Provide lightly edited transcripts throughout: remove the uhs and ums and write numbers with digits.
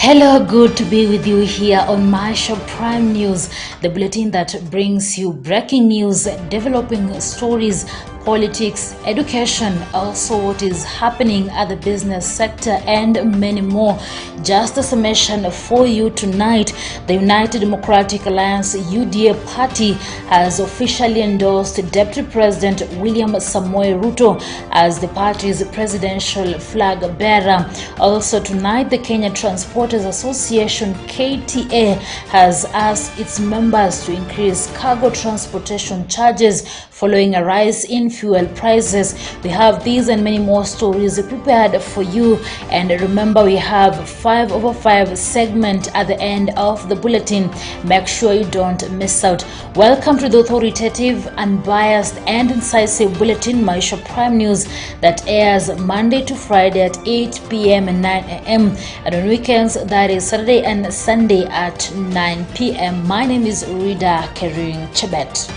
Hello, good to be with you here on Maisha Prime News, the bulletin that brings you breaking news, developing stories, politics, education, also what is happening at the business sector, and many more. Just a summation for you tonight. The United Democratic Alliance UDA party has officially endorsed Deputy President William Samoei Ruto as the party's presidential flag bearer. Also tonight, the Kenya Transporters Association KTA has asked its members to increase cargo transportation charges following a rise in fuel prices. We have these and many more stories prepared for you, and remember, we have 5 over 5 segment at the end of the bulletin. Make sure you don't miss out. Welcome to the authoritative, unbiased and incisive bulletin, Maisha Prime News, that airs Monday to Friday at 8 p.m. and 9 a.m. and on weekends, that is Saturday and Sunday at 9 p.m. My name is Kering Chebet.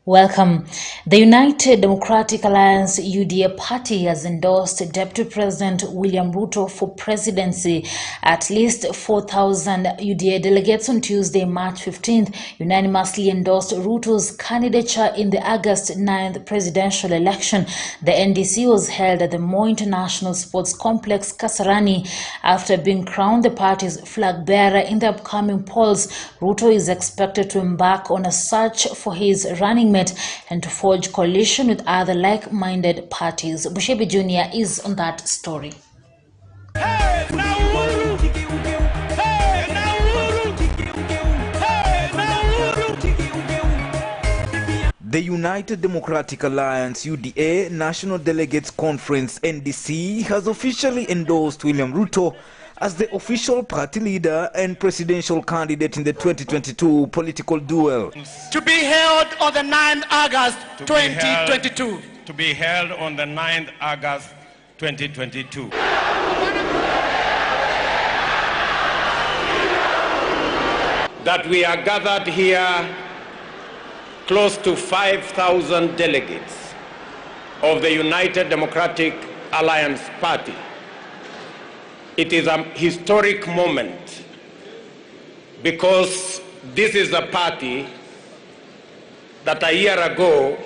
Welcome. The United Democratic Alliance UDA party has endorsed Deputy President William Ruto for presidency. At least 4,000 UDA delegates on Tuesday, March 15th, unanimously endorsed Ruto's candidature in the August 9th presidential election. The NDC was held at the Moi International Sports Complex, Kasarani, after being crowned the party's flag bearer in the upcoming polls. Ruto is expected to embark on a search for his running mate and to forge coalition with other like-minded parties. Bushebi Jr. is on that story. The United Democratic Alliance UDA National Delegates Conference NDC has officially endorsed William Ruto as the official party leader and presidential candidate in the 2022 political duel. To be held on the 9th August 2022. To be held on the 9th August 2022. That we are gathered here, close to 5,000 delegates of the United Democratic Alliance Party. It is a historic moment because this is a party that a year ago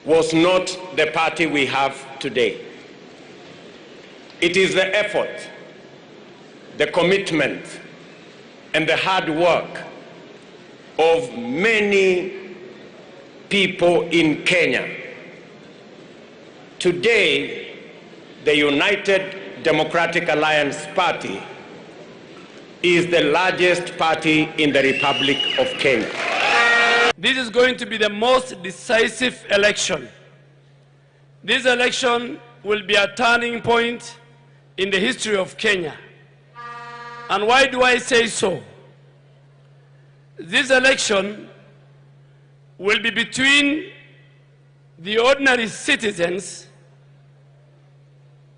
was not the party we have today. It is the effort, the commitment, and the hard work of many people in Kenya. Today, the United Democratic Alliance Party is the largest party in the Republic of Kenya. This is going to be the most decisive election. This election will be a turning point in the history of Kenya. And why do I say so? This election will be between the ordinary citizens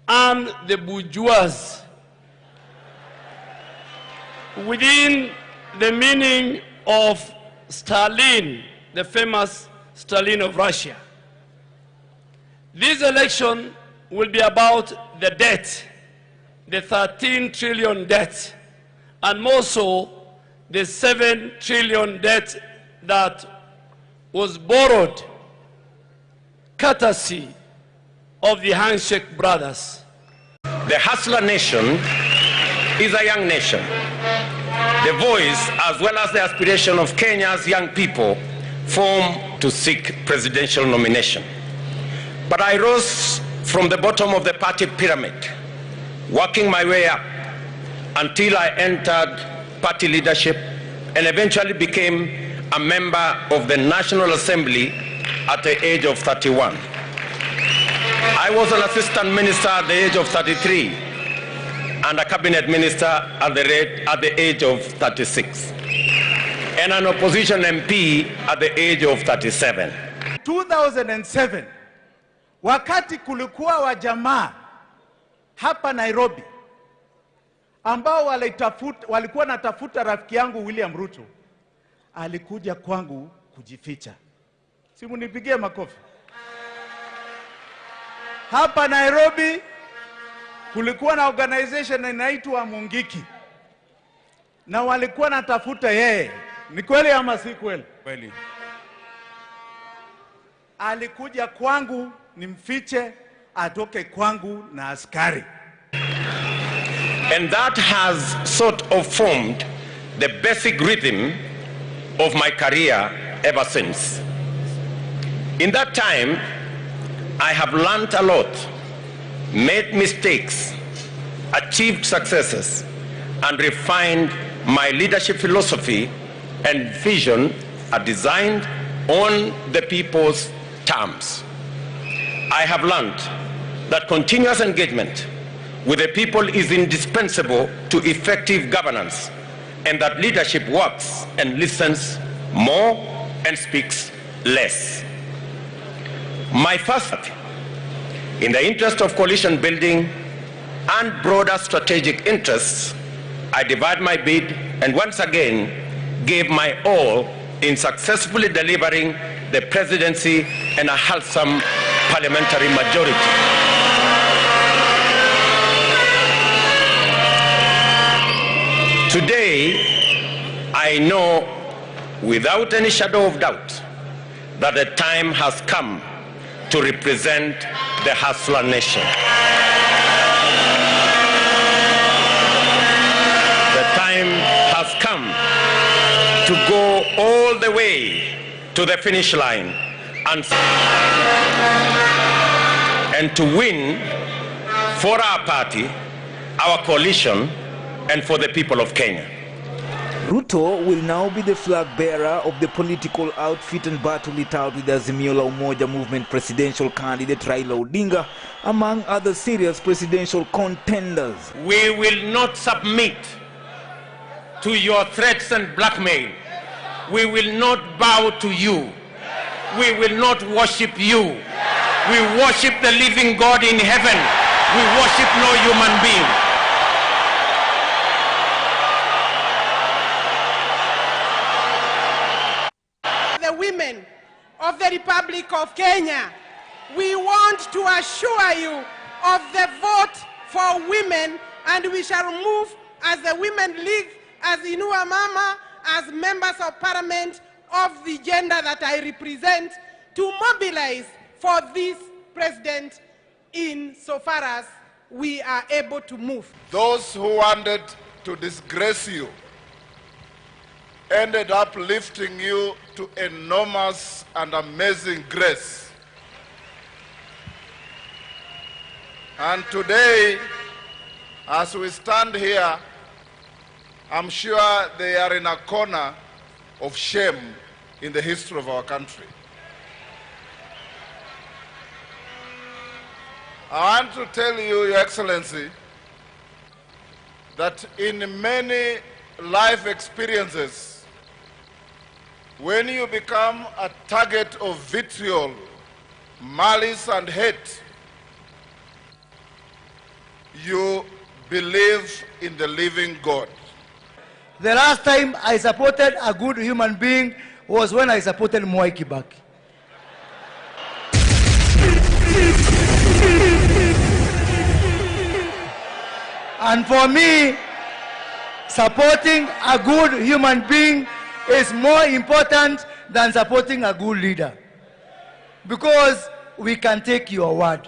and the bourgeois, within the meaning of Stalin, the famous Stalin of Russia. This election will be about the debt, the 13 trillion debt, and more so the 7 trillion debt that was borrowed courtesy of the handshake brothers. The hustler nation is a young nation. The voice as well as the aspiration of Kenya's young people form to seek presidential nomination. But I rose from the bottom of the party pyramid, working my way up until I entered party leadership and eventually became a member of the National Assembly at the age of 31. I was an assistant minister at the age of 33 and a cabinet minister at the age of 36 and an opposition MP at the age of 37. 2007, wakati kulikuwa wa jamaa hapa Nairobi ambao walikuwa natafuta rafiki yangu William Ruto, alikuja kwangu kujificha. Simu nipigie makofi. Hapa Nairobi kulikuwa na organization inaitwa Mungiki, na walikuwa natafuta yeye. Ni kweli ama si kweli? Kweli. Alikuja kwangu nimfiche, atoke kwangu na askari. And that has sort of formed the basic rhythm of my career ever since. In that time, I have learned a lot, made mistakes, achieved successes, and refined my leadership philosophy and vision are designed on the people's terms. I have learned that continuous engagement with the people is indispensable to effective governance, and that leadership works and listens more and speaks less. My first, in the interest of coalition building and broader strategic interests, I divide my bid and once again gave my all in successfully delivering the presidency and a wholesome parliamentary majority. Today, I know without any shadow of doubt that the time has come to represent the hustler nation. The time has come to go all the way to the finish line and to win for our party, our coalition, and for the people of Kenya. Ruto will now be the flag bearer of the political outfit and battle it out with Azimio la Umoja movement presidential candidate Raila Odinga, among other serious presidential contenders. We will not submit to your threats and blackmail. We will not bow to you. We will not worship you. We worship the living God in heaven. We worship no human being. The women of the Republic of Kenya, we want to assure you of the vote for women, and we shall move as the Women League, as Inua Mama, as members of parliament of the gender that I represent, to mobilize for this president in so far as we are able to move. Those who wanted to disgrace you ended up lifting you to enormous and amazing grace. And today, as we stand here, I'm sure they are in a corner of shame in the history of our country. I want to tell you, Your Excellency, that in many life experiences, when you become a target of vitriol, malice and hate, you believe in the living God. The last time I supported a good human being was when I supported Mwai Kibaki. And for me, supporting a good human being is more important than supporting a good leader. Because we can take your word.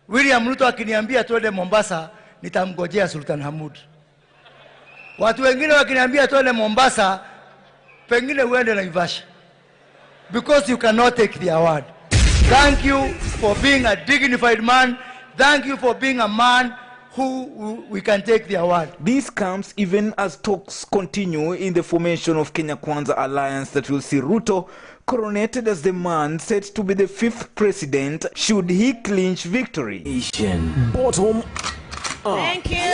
William Ruto akiniambia tuende Mombasa, nitamgojea Sultan Hamud. Watu wengine wakiniambia tuende Mombasa, pengine uende Naivasha. Because you cannot take their word. Thank you for being a dignified man. Thank you for being a man who we can take their word. This comes even as talks continue in the formation of Kenya Kwanza alliance that will see Ruto coronated as the man set to be the 5th president should he clinch victory. Bottom. Thank you.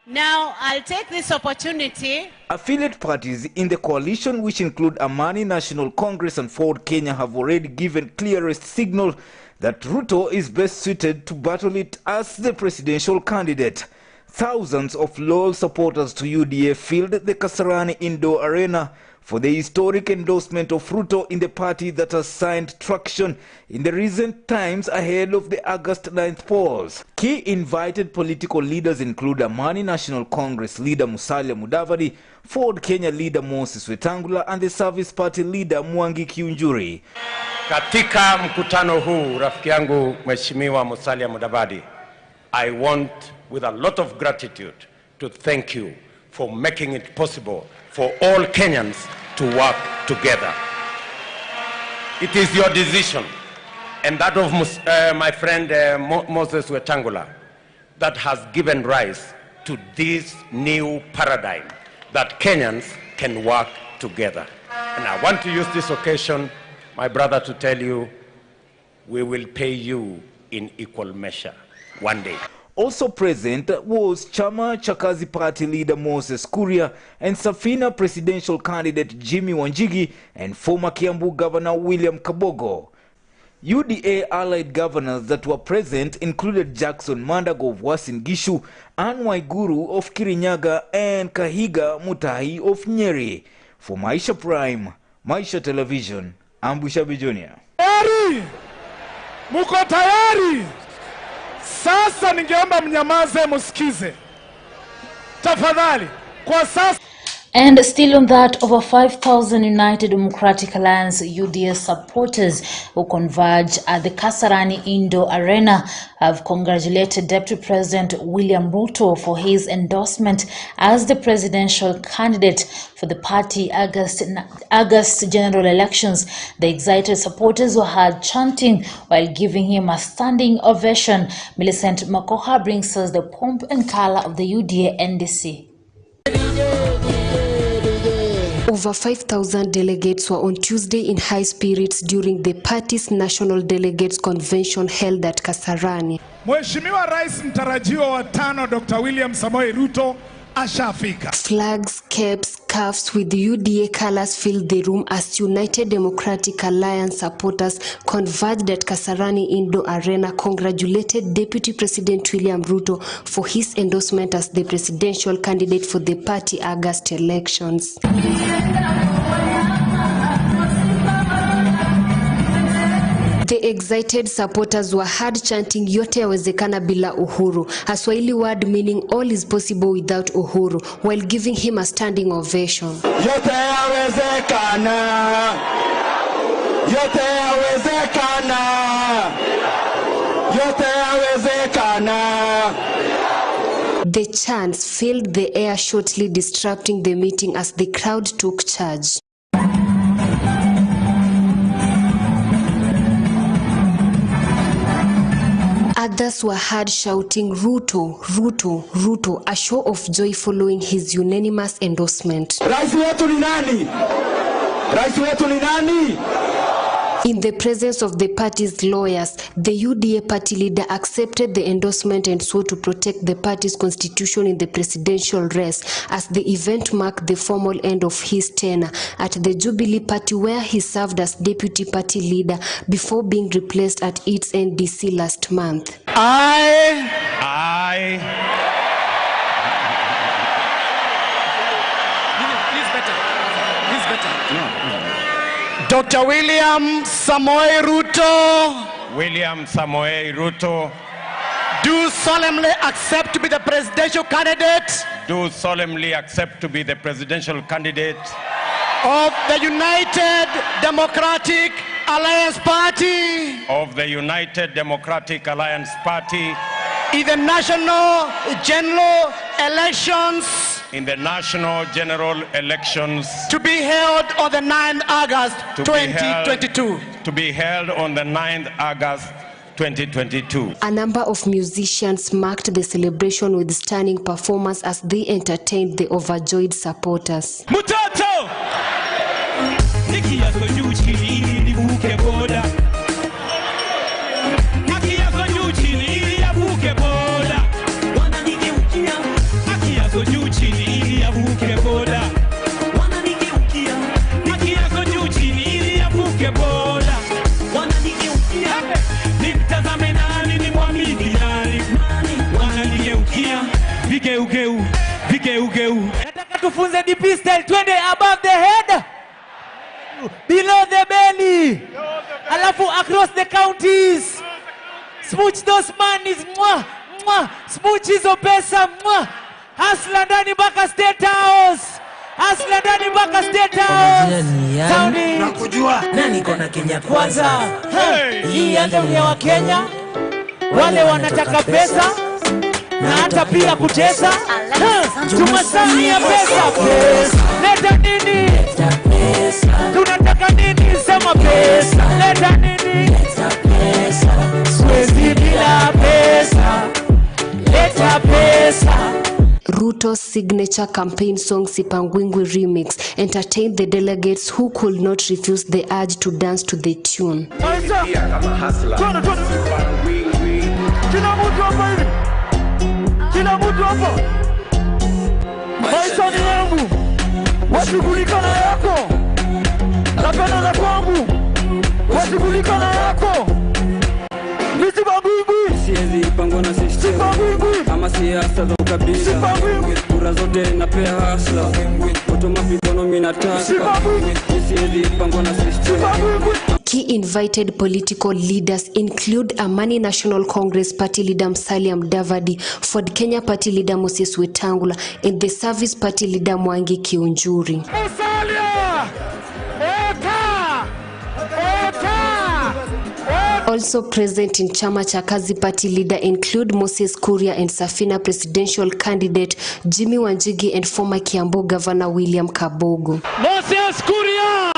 Now, I'll take this opportunity. Affiliate parties in the coalition, which include Amani National Congress and Ford Kenya, have already given clearest signal that Ruto is best suited to battle it as the presidential candidate. Thousands of loyal supporters to UDA filled the Kasarani Indoor Arena for the historic endorsement of Ruto in the party that has signed traction in the recent times ahead of the August 9th polls. Key invited political leaders include Amani National Congress leader Musalia Mudavadi, Ford Kenya leader Moses Wetangula, and the Service Party leader Mwangi Kiunjuri. Katika mkutano huu, rafiki yangu Mheshimiwa Musalia Mudavadi, I want, with a lot of gratitude, to thank you for making it possible for all Kenyans to work together. It is your decision and that of my friend Moses Wetangula that has given rise to this new paradigm that Kenyans can work together. And I want to use this occasion, my brother, to tell you, we will pay you in equal measure one day. Also present was Chama Chakazi Party leader Moses Kuria and Safina presidential candidate Jimmy Wanjigi and former Kiambu Governor William Kabogo. UDA allied governors that were present included Jackson Mandago of Uasin Gishu, Anne Waiguru of Kirinyaga, and Kahiga Mutahi of Nyeri. For Maisha Prime, Maisha Television, Ambushabi Junior. Tayari! Muko tayari! Sasa ningeomba mnyamaze musikize. Tafadhali, kwa sasa. And still on that, over 5,000 United Democratic Alliance UDA supporters who converge at the Kasarani Indoor Arena have congratulated Deputy President William Ruto for his endorsement as the presidential candidate for the party August general elections. The excited supporters were heard chanting while giving him a standing ovation. Millicent Makoha brings us the pomp and color of the UDA NDC. Over 5,000 delegates were on Tuesday in high spirits during the party's National Delegates Convention held at Kasarani. Mheshimiwa Rais mtarajiwa wa 5 Dr. William Samoei Ruto ashafika. Flags, caps, scarves with UDA colors filled the room as United Democratic Alliance supporters converged at Kasarani Indoor Arena congratulated Deputy President William Ruto for his endorsement as the presidential candidate for the party August elections. The excited supporters were heard chanting yote yawezekana bila Uhuru, a Swahili word meaning all is possible without Uhuru, while giving him a standing ovation. Yote yawezekana. Yote yawezekana. Yote yawezekana. The chants filled the air, shortly disrupting the meeting as the crowd took charge. Others were heard shouting Ruto, Ruto, Ruto, a show of joy following his unanimous endorsement. Rais wetu ni nani? Rais wetu ni nani? In the presence of the party's lawyers, the UDA party leader accepted the endorsement and swore to protect the party's constitution in the presidential race as the event marked the formal end of his tenure at the Jubilee Party, where he served as deputy party leader before being replaced at its NDC last month. Dr. William Samoei Ruto. William Samoei Ruto. Do solemnly accept to be the presidential candidate. Do solemnly accept to be the presidential candidate of the United Democratic Alliance Party. Of the United Democratic Alliance Party. In the national general elections. In the national general elections. To be held on the 9th August 2022. To be held on the 9th August 2022. A number of musicians marked the celebration with stunning performance as they entertained the overjoyed supporters. Mutato! haki yako juu chini ili nivuke boda. Haki yako juu chini ili yavuke boda. Wananigeukia. Haki yako juu chini ili yavuke boda. Wananigeukia. Haki yako juu chini ili yavuke boda. Wananigeukia. Nimtazame nani nimwamini nani? Wananigeukia. Vigeugeu. Vigeugeu. Nataka tufunze DP style, twende above the head, below the belly, alafu across the counties. Smooch those monies, mwah, mwah. Smooch hizo pesa, mwah. Hustler ndani mpaka State House. Hustler ndani mpaka State House. Sound nakujua nani kona Kenya kwanza. Hii anthem ya wa Kenya, wale wanataka pesa na hata pia kutesa. Tumasania pesa. Leta nini? Tunataka nini? Sema pesa. Leta nini? Siwezi bila pesa. Leta pesa. Ruto's signature campaign song Sipangwingwi remix entertained the delegates who could not refuse the urge to dance to the tune. Kila mtu hapo. Maisha ni yangu. Washughulika na yako. Napenda na kwangu. Washughulika na yako. Misi babingwi. Siezi pangwa na system. Ama siasa za ukabila. Kura zote napea hasla. Automatic economy nataka. Siezi pangwa na system. Key invited political leaders include Amani National Congress Party leader Musalia Mudavadi, Ford Kenya Party leader Moses Wetangula, and the Service Party leader Mwangi Kiunjuri. Musalia! Eka! Eka! Also present in Chama cha Kazi Party leader include Moses Kuria and Safina presidential candidate Jimmy Wanjigi and former Kiambu Governor William Kabogo. Moses Kuria!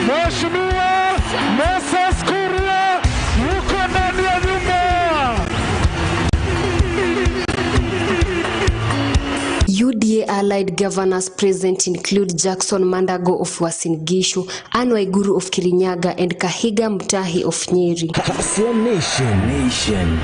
Mheshimiwa Moses Kuria yuko ndani ya nyumba. UDA allied governors present include Jackson Mandago of Uasin Gishu, Anne Waiguru of Kirinyaga, and Kahiga Mutahi of Nyeri. Nation.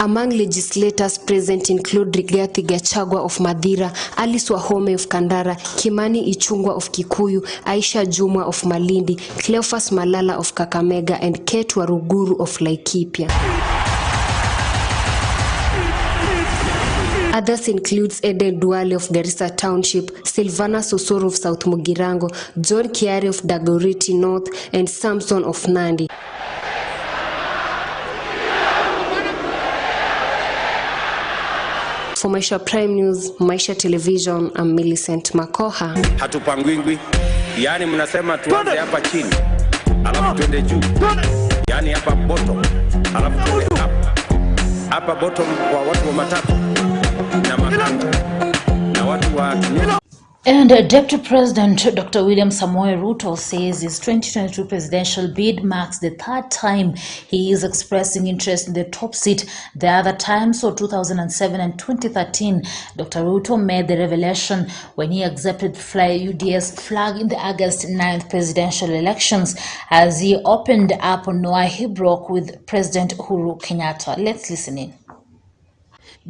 Among legislators present include Rigathi Gachagua of Madira, Alice Wahome of Kandara, Kimani Ichungwa of Kikuyu, Aisha Jumwa of Malindi, Cleophas Malala of Kakamega, and Kate Waruguru of Laikipia. Others includes Eden Duale of Garissa Township, Silvana Sosoro of South Mugirango, John Kiari of Dagoretti North, and Samson of Nandi. For Maisha Prime News, Maisha Television, I'm Millicent Makoha. Hatupangwingwi. Yani mnasema tuanze hapa chini, alafu twende juu. Yani hapa bottom, alafu twende up. Hapa bottom kwa watu wa matatu na makanga na watu wa And Deputy President Dr. William Samoei Ruto says his 2022 presidential bid marks the third time he is expressing interest in the top seat. The other times, so 2007 and 2013, Dr. Ruto made the revelation when he accepted to fly UDA's flag in the August 9th presidential elections as he opened up on why he broke with President Uhuru Kenyatta. Let's listen in.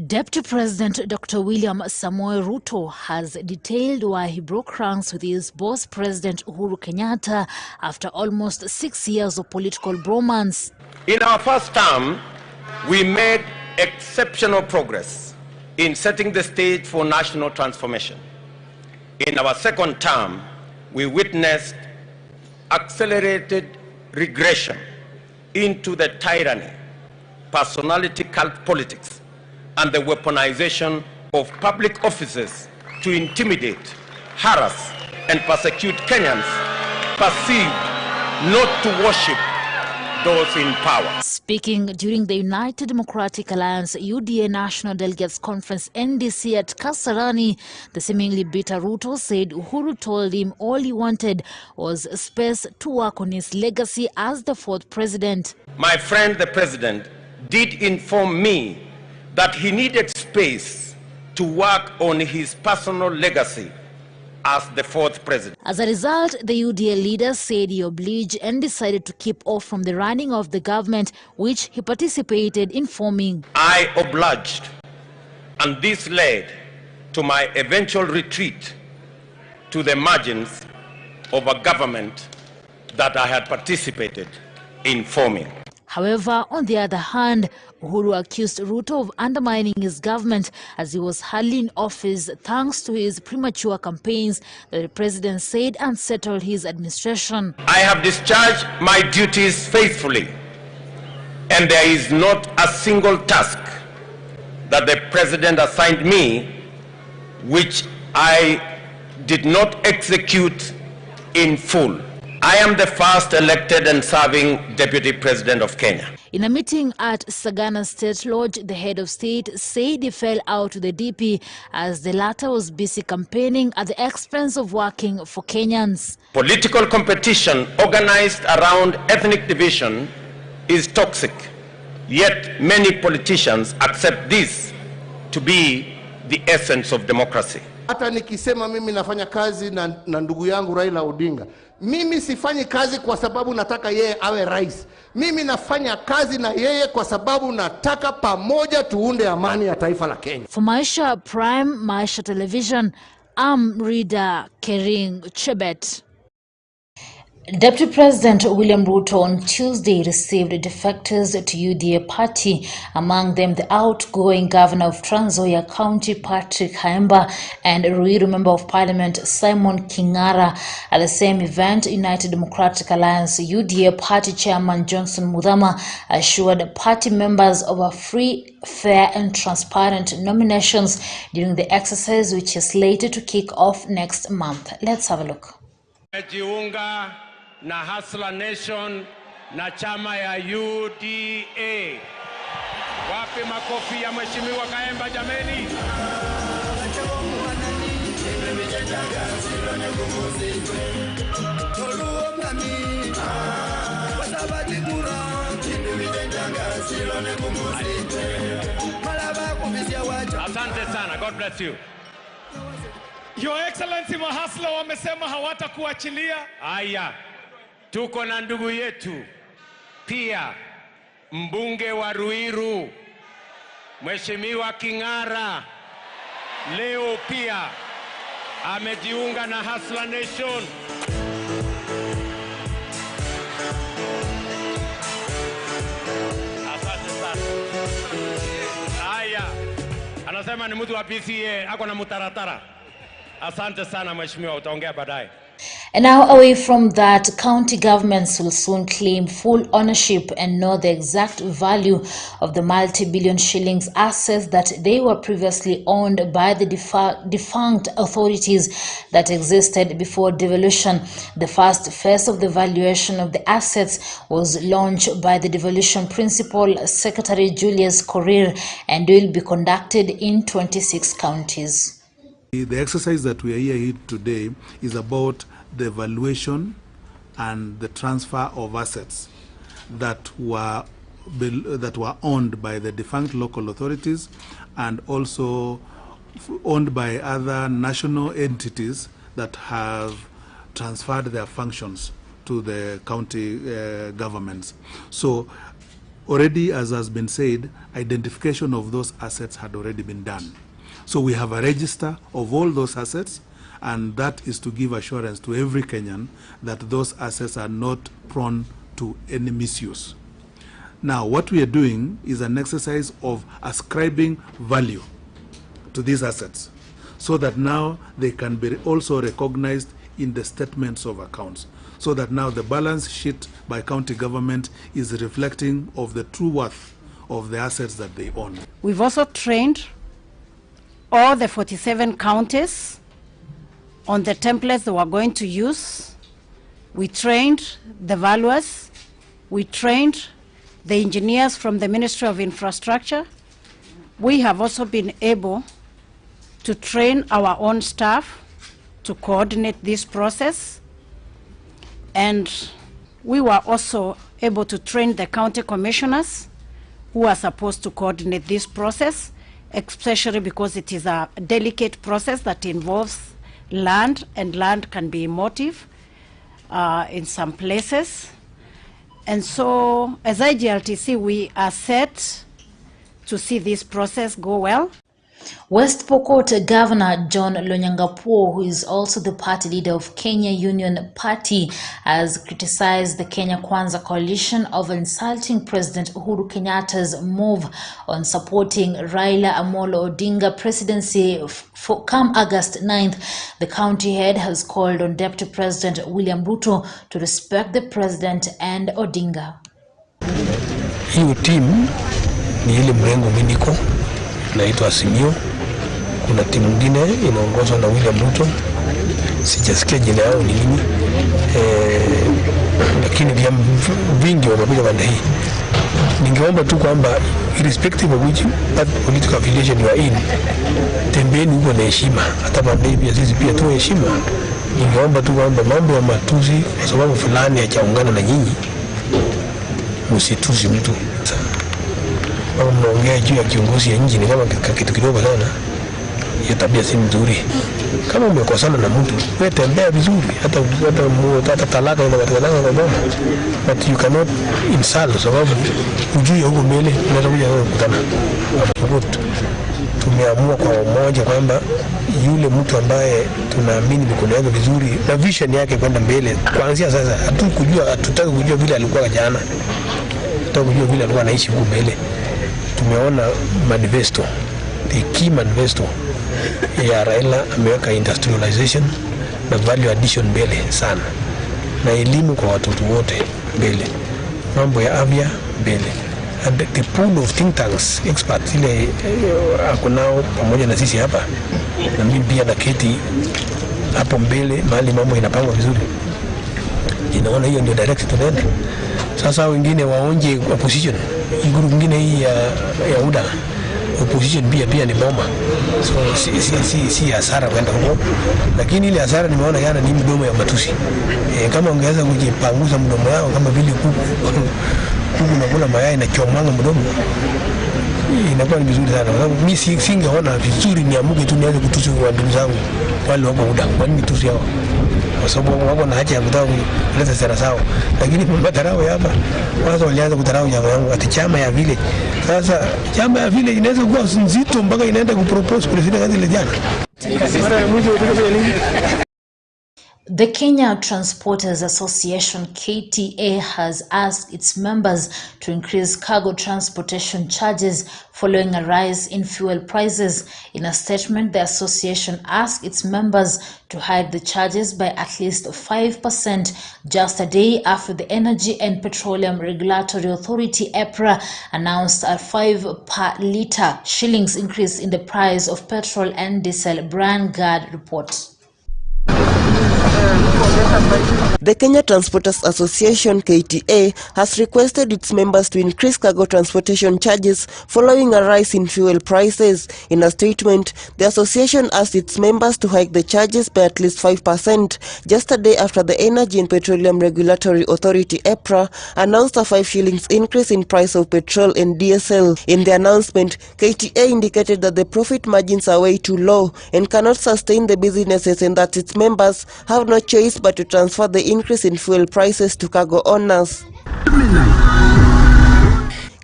Deputy President Dr. William Samoei Ruto has detailed why he broke ranks with his boss President Uhuru Kenyatta after almost 6 years of political bromance. In our first term, we made exceptional progress in setting the stage for national transformation. In our second term, we witnessed accelerated regression into the tyranny, personality cult politics, and the weaponization of public offices to intimidate, harass, and persecute Kenyans perceived not to worship those in power. Speaking during the United Democratic Alliance UDA National Delegates Conference NDC at Kasarani, the seemingly bitter Ruto said Uhuru told him all he wanted was space to work on his legacy as the fourth president. My friend the president did inform me that he needed space to work on his personal legacy as the fourth president. As a result, the UDA leader said he obliged and decided to keep off from the running of the government, which he participated in forming. I obliged, and this led to my eventual retreat to the margins of a government that I had participated in forming. However, on the other hand, Uhuru accused Ruto of undermining his government as he was hardly in office thanks to his premature campaigns that the president said unsettled his administration. I have discharged my duties faithfully, and there is not a single task that the president assigned me which I did not execute in full. I am the first elected and serving Deputy President of Kenya. In a meeting at Sagana State Lodge, the head of state said he fell out with the DP as the latter was busy campaigning at the expense of working for Kenyans. Political competition organized around ethnic division is toxic, yet many politicians accept this to be the essence of democracy. Hata nikisema mimi nafanya kazi na ndugu yangu Raila Odinga, mimi sifanyi kazi kwa sababu nataka yeye awe rais. Mimi nafanya kazi na yeye kwa sababu nataka pamoja tuunde amani ya taifa la Kenya. For Maisha Prime, Maisha Television, I'm Reader Kering, Chebet. Deputy President William Ruto on Tuesday received defectors to UDA party, among them the outgoing governor of Trans Nzoia County, Patrick Haemba, and Ruiru Member of Parliament Simon Kingara. At the same event, United Democratic Alliance UDA party chairman Johnson Muthama assured party members of a free, fair and transparent nominations during the exercise, which is slated to kick off next month. Let's have a look. Na Hustler Nation na chama ya UDA. Wapi makofi ya mheshimiwa Kaemba jameni? Asante sana. God bless you. Your Excellency, mahasla wamesema hawatakuachilia. Aya. Tuko na ndugu yetu pia mbunge wa Ruiru Mheshimiwa Kingara leo pia amejiunga na Hustler Nation. Asante sana. Haya, anasema ni mtu wa PCA ako na mutaratara. Asante sana mheshimiwa, utaongea baadaye. And now, away from that, county governments will soon claim full ownership and know the exact value of the multi-billion shillings assets that they were previously owned by the defunct authorities that existed before devolution. The first phase of the valuation of the assets was launched by the devolution principal Secretary Julius Korir and will be conducted in 26 counties. The exercise that we are here today is about the valuation and the transfer of assets that were owned by the defunct local authorities and also owned by other national entities that have transferred their functions to the county governments. So already, as has been said, identification of those assets had already been done. So we have a register of all those assets, and that is to give assurance to every Kenyan that those assets are not prone to any misuse. Now, what we are doing is an exercise of ascribing value to these assets so that now they can be also recognized in the statements of accounts, so that now the balance sheet by county government is reflecting of the true worth of the assets that they own. We've also trained all the 47 counties on the templates that we're going to use. We trained the valuers, we trained the engineers from the Ministry of Infrastructure. We have also been able to train our own staff to coordinate this process, and we were also able to train the county commissioners who are supposed to coordinate this process, especially because it is a delicate process that involves land, and land can be emotive in some places. And so, as IGLTC, we are set to see this process go well. West Pokot Governor John Lonyangapuo, who is also the party leader of Kenya Union Party, has criticized the Kenya Kwanza coalition of insulting President Uhuru Kenyatta's move on supporting Raila Amolo Odinga presidency for come August 9th. The county head has called on Deputy President William Ruto to respect the president and Odinga. Hiyo team ni ile mrengo miniko naitwa Simio. Kuna timu nyingine inaongozwa na William Ruto, sijasikia jina yao ni nini, lakini vyama vingi wamekuja pande hii. Ningeomba tu kwamba irrespective of which political affiliation you are in, tembeni huko na heshima, hata baadaye pia sisi pia tu heshima. Ningeomba tu kwamba mambo ya matusi kwa sababu fulani hajaungana na nyinyi, msitusi mtu. Kama mnaongea juu ya kiongozi ya nchi ni kama kitu kidogo sana, hiyo tabia si nzuri. Kama umekosana na mtu, wewe tembea vizuri, hata talaka inapatikana kwa boma, but you cannot insult sababu ujui huko mbele unaweza kuja kukutana. Tumeamua kwa umoja kwamba yule mtu ambaye tunaamini mikono yake vizuri na vision yake kwenda mbele, kuanzia sasa hatutaki kujua vile alikuwa jana, tutaki kujua vile alikuwa anaishi huko mbele. Tumeona manifesto, the key manifesto ya Raila ameweka industrialization na value addition mbele sana, na elimu kwa watoto wote mbele, mambo ya afya mbele, and the pool of think tanks experts ile akunao pamoja na sisi hapa, na mimi pia na keti hapo mbele mahali mambo inapangwa vizuri. Inaona hiyo ndio direct tunaenda. Sasa wengine waonje opposition, group nyingine hii ya UDA opposition pia ni bomba, so si hasara kwenda huko, lakini ile hasara nimeona yana ni mdomo ya matusi. Kama ungeweza kujipanguza mdomo yao kama vile kuku na kula mayai na chomanga mdomo, inakuwa ni vizuri sana. Kwa sababu mimi singeona vizuri niamuke tu nianze kutusi kwa ndugu zangu wale wako UDA, kwa nini tusi hao? Kwa sababu wako na haja ya kutaka kuleta sera sawa, lakini madharau hapa watu walianza kudharau chama yangu ati chama ya vile. Sasa chama ya vile inaweza kuwa nzito mpaka inaenda kupropose president kazi ile jana. The Kenya Transporters Association KTA has asked its members to increase cargo transportation charges following a rise in fuel prices. In a statement, the association asked its members to hike the charges by at least 5% just a day after the Energy and Petroleum Regulatory Authority EPRA announced a 5 per litre shillings increase in the price of petrol and diesel. Brian Gard reports. The Kenya Transporters Association KTA has requested its members to increase cargo transportation charges following a rise in fuel prices. In a statement, the association asked its members to hike the charges by at least 5% just a day after the Energy and Petroleum Regulatory Authority EPRA announced a 5 shillings increase in price of petrol and diesel. In the announcement, KTA indicated that the profit margins are way too low and cannot sustain the businesses, and that its members have no choice but to transfer the increase in fuel prices to cargo owners.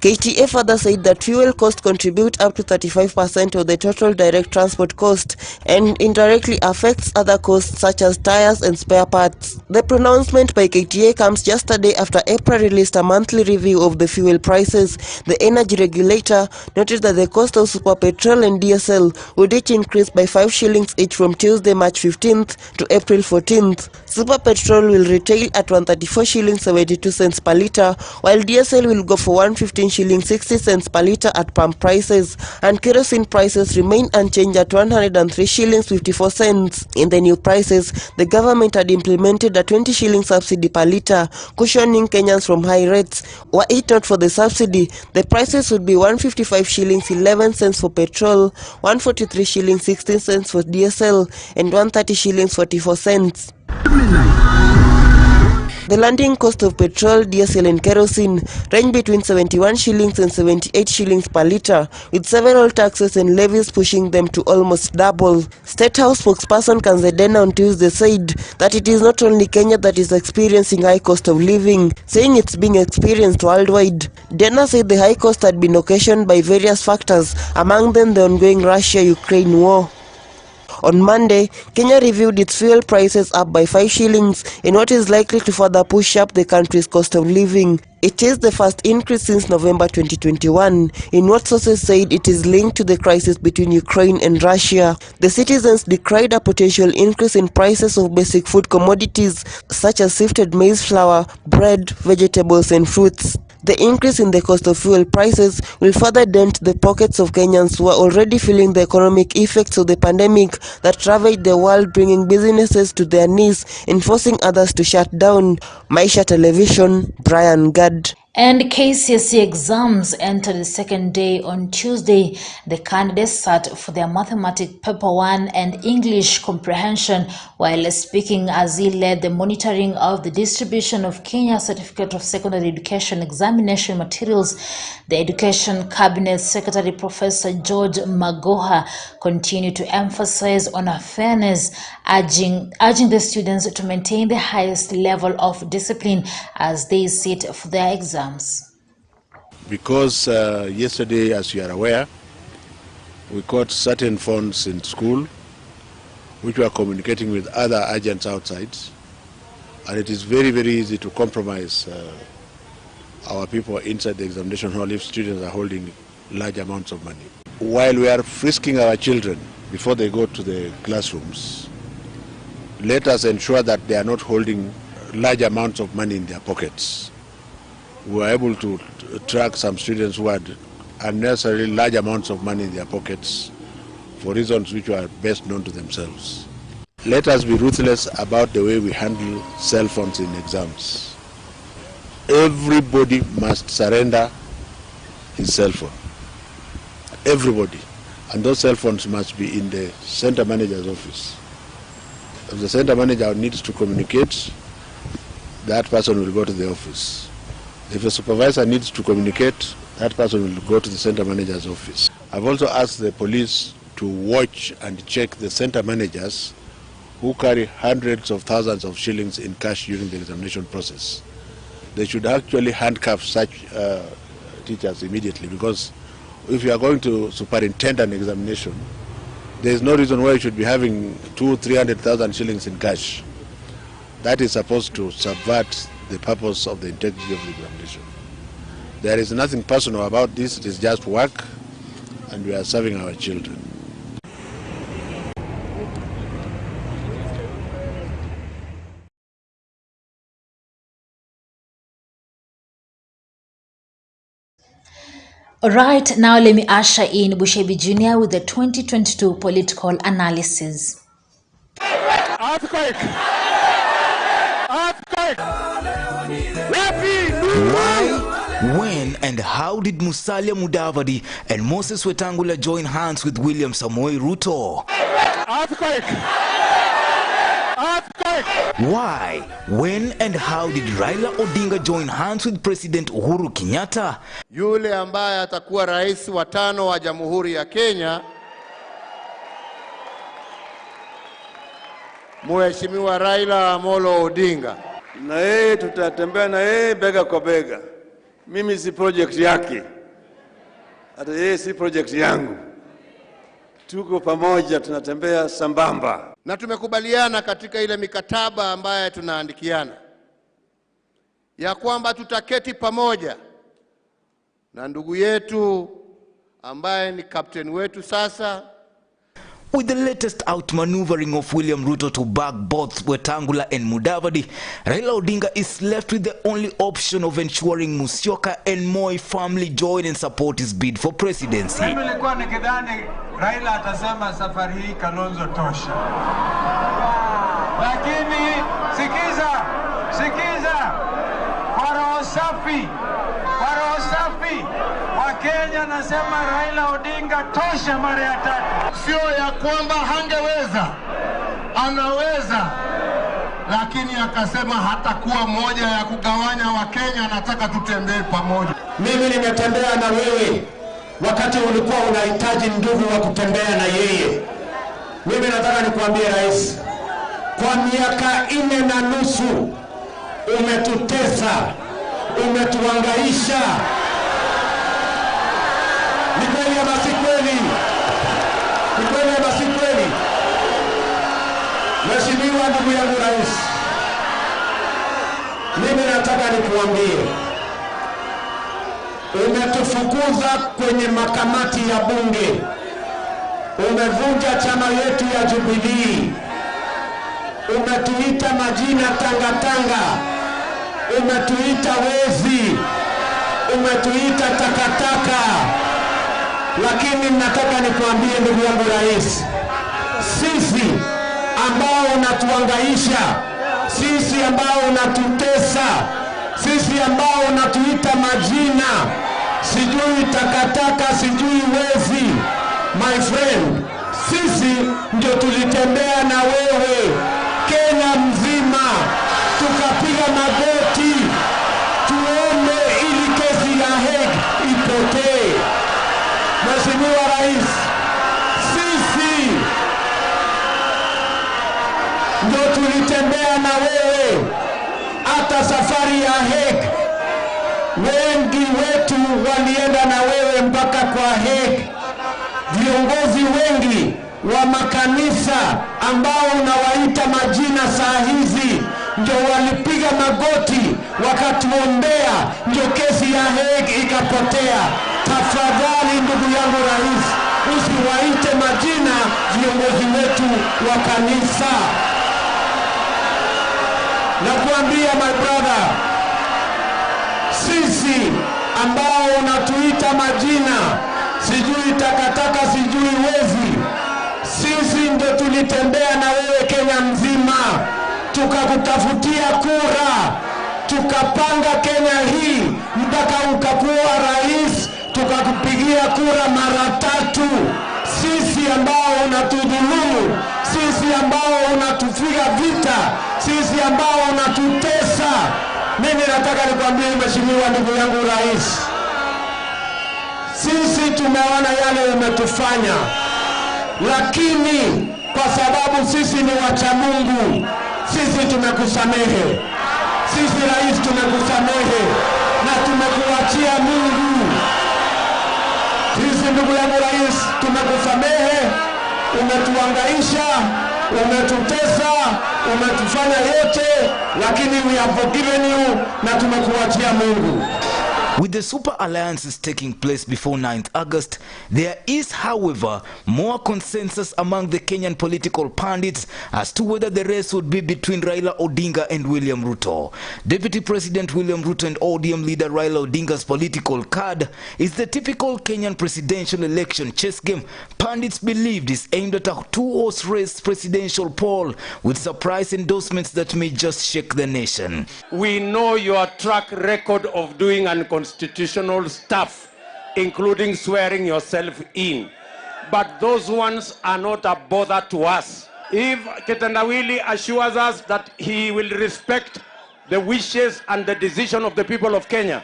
KTA further said that fuel costs contribute up to 35% of the total direct transport cost and indirectly affects other costs such as tires and spare parts. The pronouncement by KTA comes just a day after EPRA released a monthly review of the fuel prices. The energy regulator noted that the cost of super petrol and diesel would each increase by 5 shillings each from Tuesday, March 15th to April 14th. Super petrol will retail at 134 shillings 72 cents per litre, while diesel will go for 115 shillings 60 cents per litre at pump prices, and kerosene prices remain unchanged at 103 shillings 54 cents. In the new prices, the government had implemented a 20 shilling subsidy per litre, cushioning Kenyans from high rates. Were it not for the subsidy, the prices would be 155 shillings 11 cents for petrol, 143 shillings 16 cents for diesel, and 130 shillings 44 cents. The landing cost of petrol, diesel and kerosene range between 71 shillings and 78 shillings per litre, with several taxes and levies pushing them to almost double. State House spokesperson Kanzedena on Tuesday said that it is not only Kenya that is experiencing high cost of living, saying it's being experienced worldwide. Dena said the high cost had been occasioned by various factors, among them the ongoing Russia-Ukraine war. On Monday, Kenya reviewed its fuel prices up by 5 shillings in what is likely to further push up the country's cost of living. It is the first increase since November 2021, in what sources said it is linked to the crisis between Ukraine and Russia. The citizens decried a potential increase in prices of basic food commodities such as sifted maize flour, bread, vegetables and fruits. The increase in the cost of fuel prices will further dent the pockets of Kenyans who are already feeling the economic effects of the pandemic that ravaged the world, bringing businesses to their knees and forcing others to shut down. Maisha Television, Brian Gad. And KCSE exams entered the second day on Tuesday. The candidates sat for their mathematics paper 1 and English comprehension, while speaking as he led the monitoring of the distribution of Kenya Certificate of Secondary Education examination materials. The Education Cabinet Secretary Professor George Magoha continued to emphasize on fairness, urging the students to maintain the highest level of discipline as they sit for their exams. Because yesterday, as you are aware, we caught certain phones in school which were communicating with other agents outside, and it is very, very easy to compromise our people inside the examination hall if students are holding large amounts of money. While we are frisking our children before they go to the classrooms, let us ensure that they are not holding large amounts of money in their pockets. We were able to track some students who had unnecessarily large amounts of money in their pockets for reasons which were best known to themselves. Let us be ruthless about the way we handle cell phones in exams. Everybody must surrender his cell phone. Everybody. And those cell phones must be in the center manager's office. If the center manager needs to communicate, that person will go to the office. If a supervisor needs to communicate, that person will go to the center manager's office. I've also asked the police to watch and check the center managers who carry hundreds of thousands of shillings in cash during the examination process. They should actually handcuff such teachers immediately, because if you are going to superintend an examination, there is no reason why you should be having 200,000-300,000 shillings in cash. That is supposed to subvert the purpose of the integrity of the examination. There is nothing personal about this, it is just work, and we are serving our children. All right, now let me usher in Bushebi Jr. with the 2022 political analysis. Earthquake! Earthquake! Why, when, and how did Musalia Mudavadi and Moses Wetangula join hands with William Samoei Ruto? Earthquake! Earthquake! Why, when, and how did Raila Odinga join hands with President Uhuru Kenyatta? Yule ambaye atakuwa rais wa 5 wa Jamhuri ya Kenya, Mheshimiwa Raila Amolo Odinga. Na yeye tutatembea na yeye bega kwa bega. Mimi si project yake, hata yeye si project yangu. Tuko pamoja, tunatembea sambamba. Na tumekubaliana katika ile mikataba ambaye tunaandikiana ya kwamba tutaketi pamoja na ndugu yetu ambaye ni captain wetu sasa. With the latest outmaneuvering of William Ruto to back both Wetangula and Mudavadi, Raila Odinga is left with the only option of ensuring Musyoka and Moi family join and support his bid for presidency. Mimi nilikuwa nikidhani Raila atasema safari hii Kalonzo tosha. Lakini sikiza, kwa roho safi, wa Kenya nasema Raila Odinga tosha mara ya 3. Sio ya kwamba hangeweza, anaweza. lakini akasema hatakuwa moja ya kugawanya Wakenya, anataka tutembee pamoja. Mimi nimetembea na wewe wakati ulikuwa unahitaji ndugu wa kutembea na yeye. Mimi nataka nikuambie rais, kwa miaka 4.5 umetutesa, umetuhangaisha. Ni kweli ama si kweli? Ni kweli ama si kweli? Mheshimiwa ndugu yangu rais, mimi nataka nikuambie, umetufukuza kwenye makamati ya bunge, umevunja chama yetu ya Jubilee, umetuita majina tangatanga, umetuita wezi, umetuita takataka. Lakini nataka nikuambie ndugu yangu rais, sisi ambao unatuhangaisha, sisi ambao unatutesa, sisi ambao unatuita majina, sijui takataka, sijui wezi, my friend, sisi ndio tulitembea na wewe Kenya mzima, tukapiga magoti tuombe ili kesi ya Hague ipotee. Mheshimiwa rais, sisi ndio tulitembea na wewe hata safari ya Hague. Wengi wetu walienda na wewe mpaka kwa Hague. Viongozi wengi wa makanisa ambao unawaita majina saa hizi ndio walipiga magoti wakatuombea, ndio kesi ya Hague ikapotea. Tafadhali ndugu yangu rais, usiwaite majina viongozi wetu wa kanisa. Nakuambia my brother, sisi ambao unatuita majina, sijui takataka, sijui wezi, sisi ndio tulitembea na wewe Kenya mzima, tukakutafutia kura, tukapanga Kenya hii mpaka ukakuwa rais, tukakupigia kura mara 3. Sisi ambao unatudhulumu, sisi ambao unatufiga vita, sisi ambao unatutesa. Mimi nataka nikwambie mheshimiwa ndugu yangu rais, sisi tumeona yale umetufanya, lakini kwa sababu sisi ni wacha Mungu, sisi tumekusamehe. Sisi rais tumekusamehe na tumekuachia Mungu. Sisi ndugu yangu rais tumekusamehe, umetuhangaisha, umetutesa, umetufanya yote, lakini we have forgiven you na tumekuachia Mungu. With the super alliances taking place before 9th August, there is, however, more consensus among the Kenyan political pundits as to whether the race would be between Raila Odinga and William Ruto. Deputy President William Ruto and ODM leader Raila Odinga's political card is the typical Kenyan presidential election chess game pundits believed is aimed at a 2-horse race presidential poll with surprise endorsements that may just shake the nation. We know your track record of doing unconstitutional stuff, including swearing yourself in. But those ones are not a bother to us. If Kitendawili assures us that he will respect the wishes and the decision of the people of Kenya,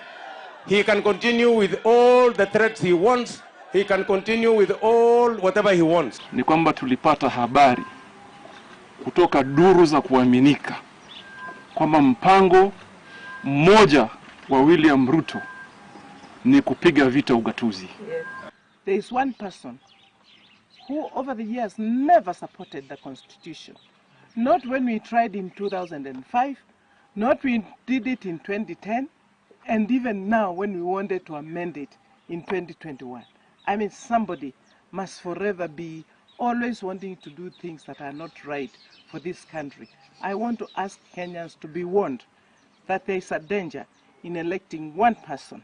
he can continue with all the threats he wants. He can continue with all whatever he wants. Ni kwamba tulipata habari kutoka duru za kuaminika kwamba mpango mmoja wa William Ruto ni kupiga vita ugatuzi. There is one person who over the years never supported the constitution. Not when we tried in 2005, not when we did it in 2010, and even now when we wanted to amend it in 2021. I mean, somebody must forever be always wanting to do things that are not right for this country. I want to ask Kenyans to be warned that there is a danger in electing one person,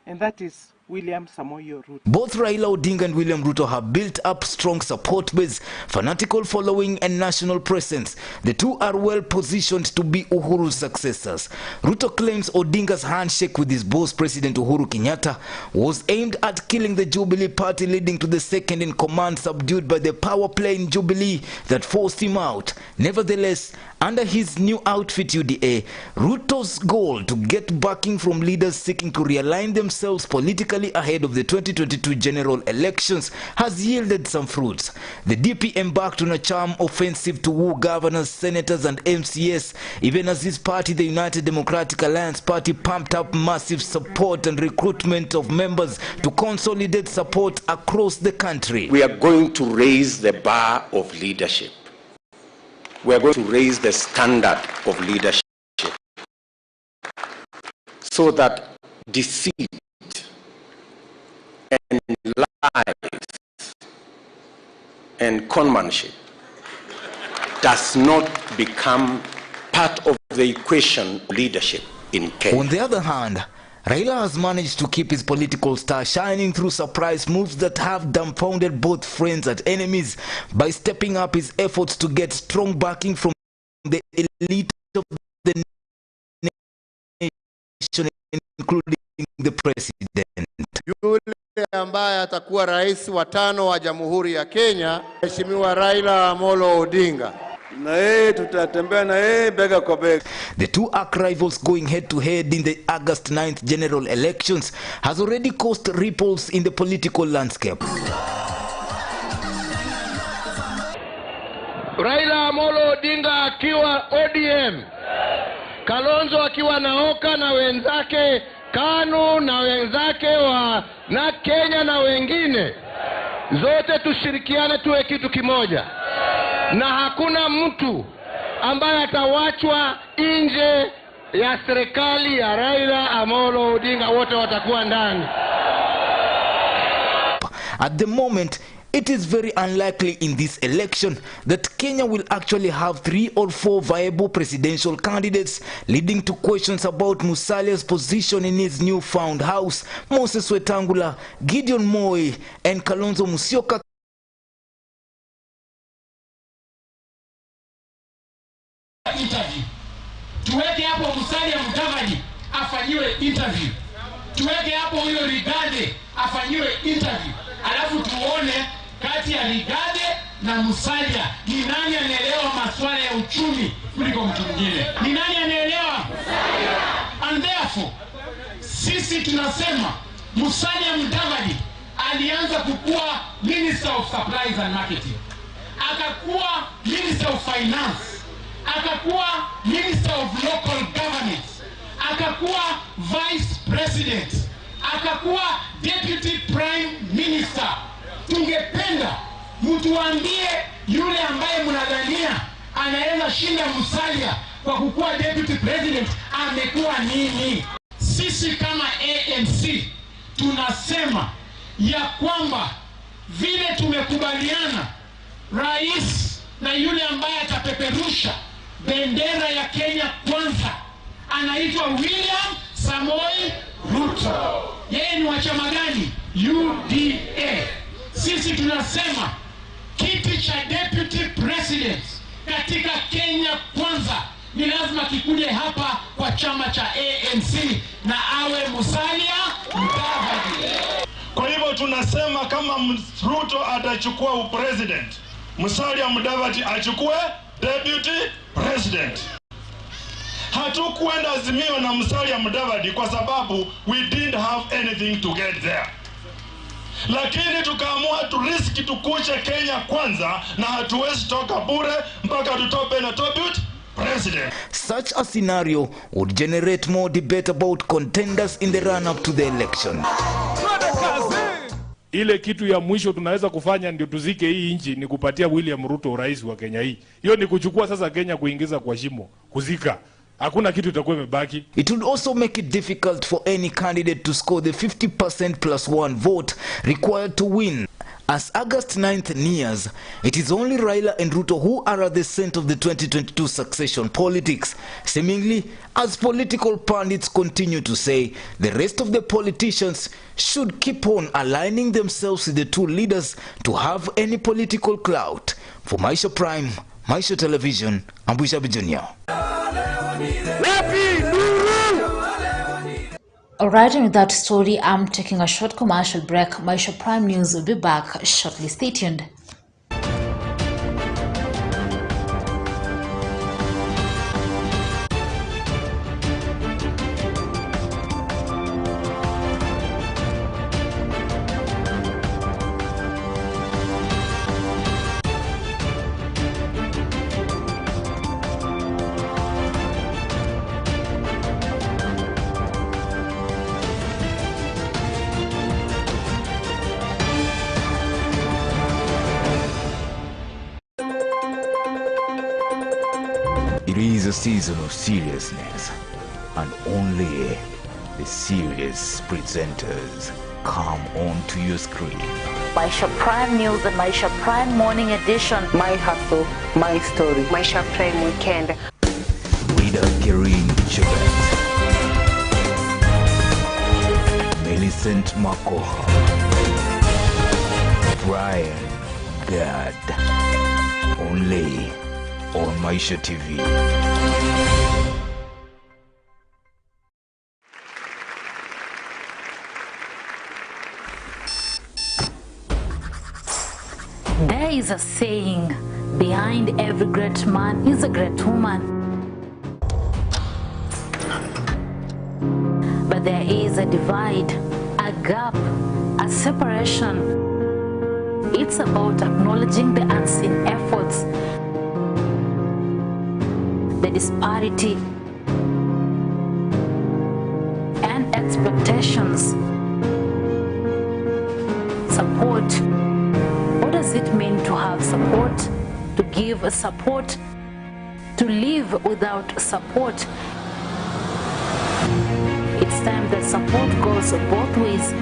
and that is William Samoei Ruto. Both Raila Odinga and William Ruto have built up strong support base, fanatical following and national presence. The two are well positioned to be Uhuru's successors. Ruto claims Odinga's handshake with his boss President Uhuru Kenyatta was aimed at killing the Jubilee party, leading to the second in command subdued by the power play in Jubilee that forced him out. Nevertheless, under his new outfit UDA, Ruto's goal to get backing from leaders seeking to realign themselves politically ahead of the 2022 general elections has yielded some fruits. The DP embarked on a charm offensive to woo governors, senators and MCS, even as his party, the United Democratic Alliance Party, pumped up massive support and recruitment of members to consolidate support across the country. We are going to raise the bar of leadership. We are going to raise the standard of leadership so that deceit and lies and conmanship does not become part of the equation of leadership in Kenya. On the other hand, Raila has managed to keep his political star shining through surprise moves that have dumbfounded both friends and enemies by stepping up his efforts to get strong backing from the elite of the nation, including the president. Yule ambaye atakuwa rais wa 5 wa Jamhuri ya Kenya, Mheshimiwa Raila Amolo Odinga. The two arch rivals going head to head in the August 9th general elections has already caused ripples in the political landscape. Raila Amolo Odinga akiwa ODM, Kalonzo akiwa naoka na wenzake KANU na wenzake na Kenya na wengine, zote tushirikiane tuwe kitu kimoja, na hakuna mtu ambaye atawachwa nje ya serikali ya Raila Amolo Odinga, wote watakuwa ndani. At the moment, it is very unlikely in this election that Kenya will actually have 3 or 4 viable presidential candidates, leading to questions about Musalia's position in his newfound house. Moses Wetangula, Gideon Moi and Kalonzo Musyoka interview. Tuweke hapo Musalia Mudavadi afanyiwe interview. Tuweke hapo huyo Rigade afanyiwe interview. Alafu tuone kati ya Rigade na Musalia ni nani anaelewa masuala ya uchumi kuliko mtu mwingine. Ni nani anaelewa? And therefore, sisi tunasema Musalia Mudavadi alianza kukua Minister of Supplies and Marketing. Akakuwa Minister of Finance. Akakuwa Minister of Local Governance, akakuwa Vice President, akakuwa Deputy Prime Minister. Tungependa mtuambie yule ambaye mnadhania anaweza shinda Musalia kwa kukuwa Deputy President amekuwa nini? Sisi kama ANC tunasema ya kwamba vile tumekubaliana rais na yule ambaye atapeperusha bendera ya Kenya kwanza anaitwa William Samoei Ruto. Yeye ni wa chama gani? UDA. Sisi tunasema kiti cha deputy president katika Kenya kwanza ni lazima kikuje hapa kwa chama cha ANC na awe Musalia Mudavadi. Kwa hivyo tunasema kama Ruto atachukua upresident, Musalia Mudavadi achukue deputy president. Hatukwenda Azimio na Musalia Mudavadi kwa sababu we didn't have anything to get there. Lakini tukaamua turiski tukuche Kenya kwanza, na hatuwezi toka bure mpaka tutope na deputy president. Such a scenario would generate more debate about contenders in the run-up to the election. Ile kitu ya mwisho tunaweza kufanya ndio tuzike hii nchi ni kupatia William Ruto rais wa Kenya hii. Hiyo ni kuchukua sasa Kenya kuingiza kwa shimo, kuzika. Hakuna kitu itakuwa imebaki. It would also make it difficult for any candidate to score the 50% plus 1 vote required to win, As August 9th nears, it is only Raila and Ruto who are at the center of the 2022 succession politics. Seemingly, as political pundits continue to say, the rest of the politicians should keep on aligning themselves with the two leaders to have any political clout. For Maisha Prime, Maisha Television, I'm Bushabi Jr. Alright, and with that story, I'm taking a short commercial break. Maisha Prime News will be back shortly. Stay tuned. It is a season of seriousness, and only the serious presenters come onto your screen. Maisha Prime News and Maisha Prime Morning Edition. My hustle, my story. Maisha Prime Weekend. Reader Kering Chebet, Millicent Makoha, Brian Gad, only on Maisha TV. There is a saying, behind every great man is a great woman. But there is a divide, a gap, a separation. It's about acknowledging the unseen efforts, the disparity, and expectations. Support. What does it mean to have support? To give support? To live without support? It's time that support goes both ways.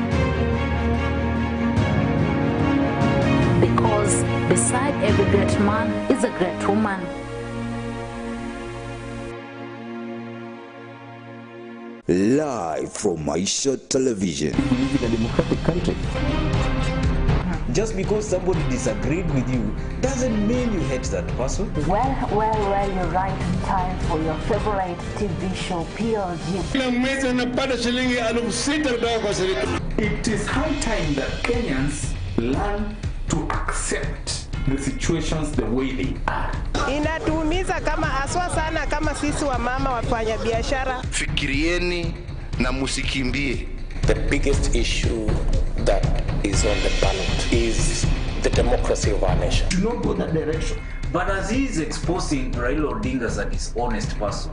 Because beside every great man is a great woman. Live from Maisha Television. We live in a democratic country. Just because somebody disagreed with you doesn't mean you hate that person. Well, you're right in time for your favorite TV show, PLG. It is high time that Kenyans learn to accept the situations the way they are. Inatuumiza kama aswa sana kama sisi wa mama wafanya biashara. Fikirieni na musikimbie. The biggest issue that is on the ballot is the democracy of our nation. Do not go that direction. But as he is exposing Raila Odinga as a dishonest person,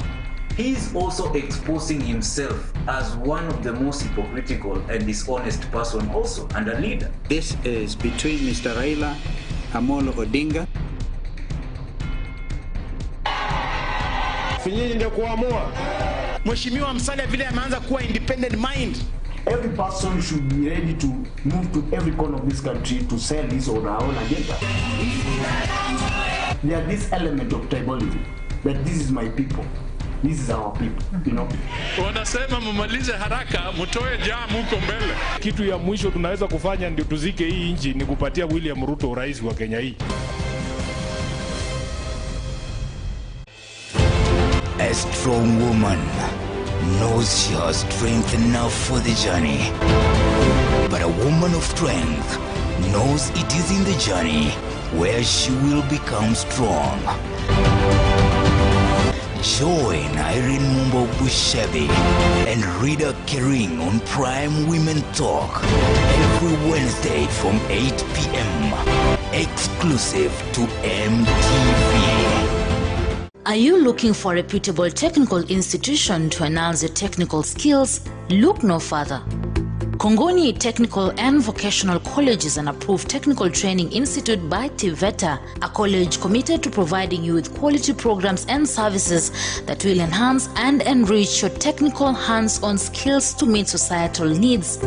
he is also exposing himself as one of the most hypocritical and dishonest person also, and a leader. This is between Mr. Raila Amolo Odinga. Finyini ndio kuamua. Mheshimiwa Msalia vile ameanza kuwa independent mind. Every person should be ready to move to every corner of this country to sell his or her own agenda. There is this element of tribalism, that this is my people, this is our people, you know. Wanasema mumalize haraka, mutoe jamu huko mbele. Kitu ya mwisho tunaweza kufanya ndio tuzike hii nchi ni kupatia William Ruto rais wa Kenya hii. A strong woman knows she has strength enough for the journey. But a woman of strength knows it is in the journey where she will become strong. Join Irene Mumbo Bushabi and Reader Kering on Prime Women Talk every Wednesday from 8 p.m. exclusive to MTV. Are you looking for a reputable technical institution to enhance your technical skills? Look no further. Kongoni Technical and Vocational College is an approved technical training institute by TVETA, a college committed to providing you with quality programs and services that will enhance and enrich your technical hands-on skills to meet societal needs.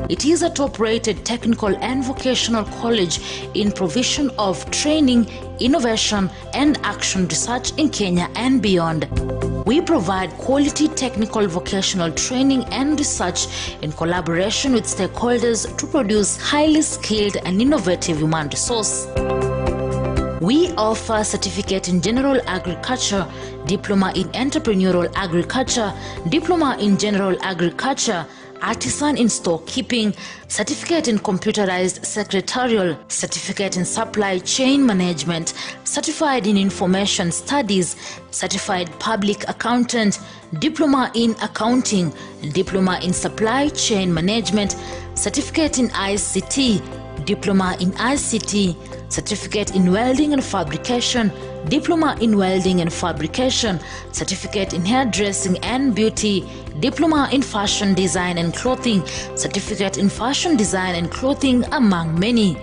It is a top-rated technical and vocational college in provision of training, innovation, and action research in Kenya and beyond. We provide quality technical vocational training and research in collaboration with stakeholders to produce highly skilled and innovative human resource. We offer certificate in general agriculture, diploma in entrepreneurial agriculture, diploma in general agriculture, artisan in storekeeping, certificate in computerized secretarial, certificate in supply chain management, certified in information studies, certified public accountant, diploma in accounting, diploma in supply chain management, certificate in ICT, diploma in ICT, certificate in welding and fabrication, diploma in welding and fabrication, certificate in hairdressing and beauty, diploma in fashion design and clothing, certificate in fashion design and clothing, among many.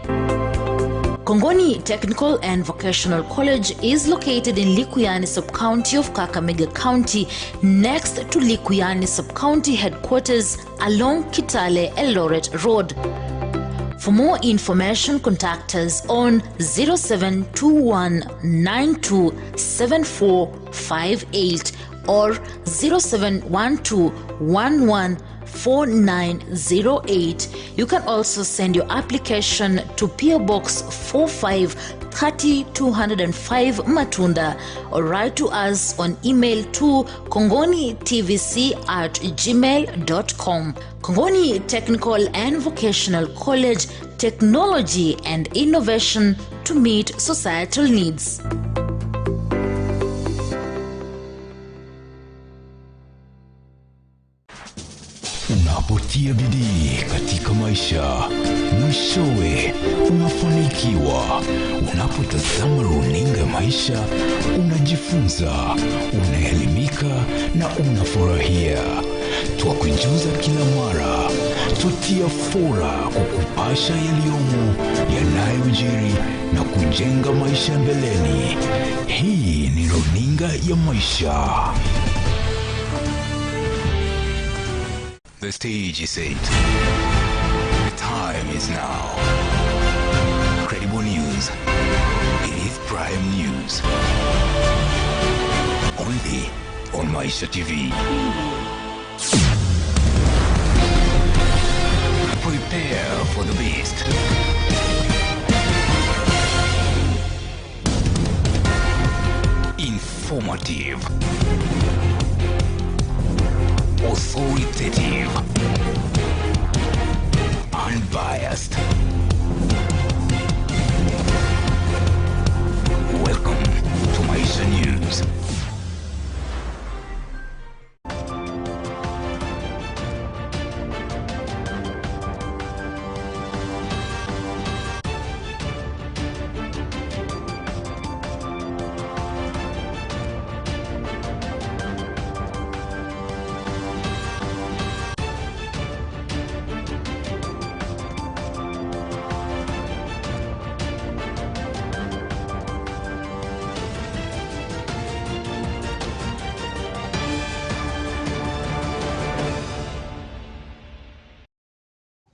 Kongoni Technical and Vocational College is located in Likuyani Sub-County of Kakamega County, next to Likuyani Sub-County headquarters along Kitale Eldoret Road. For more information, contact us on 0721927458 or 0712114908. You can also send your application to PO Box 4530-205 Matunda or write to us on email to kongonitvc@gmail.com. Kongoni Technical and Vocational College, technology and innovation to meet societal needs. Unapotia bidii katika maisha, mwishowe unafanikiwa. Unapotazama runinga maisha, unajifunza, unaelimika na unafurahia. Twakujuza kila mara, twatia fora kukupasha yaliyomo, yanayojiri na kujenga maisha mbeleni. Hii ni runinga ya maisha. The stage is set. The time is now. Credible news. It is prime news. Only on Maisha TV. Prepare for the best. Informative. Authoritative, unbiased. Welcome to Maisha News.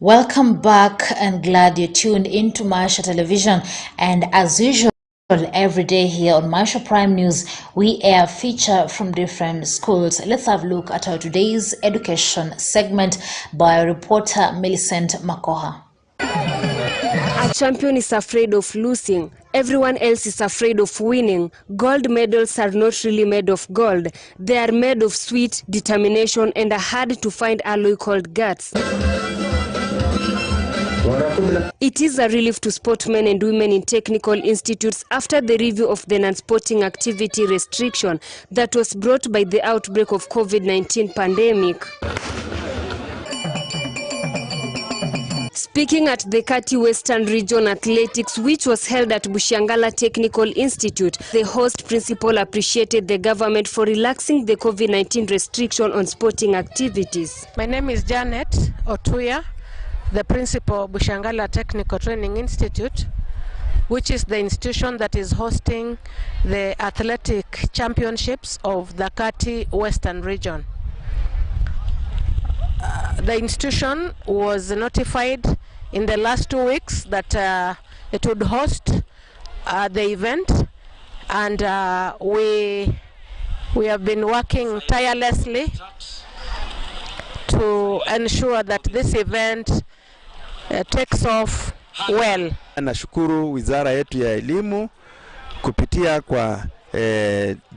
Welcome back, and glad you tuned into Maisha Television. And as usual, every day here on Maisha Prime News, we air feature from different schools. Let's have a look at our today's education segment by reporter Millicent Makoha. A champion is afraid of losing. Everyone else is afraid of winning. Gold medals are not really made of gold. They are made of sweet determination and a hard-to-find alloy called guts. It is a relief to sportsmen and women in technical institutes after the review of the non-sporting activity restriction that was brought by the outbreak of COVID-19 pandemic. Speaking at the Kati Western Region Athletics, which was held at Bushiangala Technical Institute, the host principal appreciated the government for relaxing the COVID-19 restriction on sporting activities. My name is Janet Otuya, the principal of Bushiangala Technical Training Institute, which is the institution that is hosting the athletic championships of the Kati Western Region. the institution was notified in the last 2 weeks that it would host the event, and we have been working tirelessly to ensure that this event takes off well. Nashukuru wizara yetu ya elimu kupitia kwa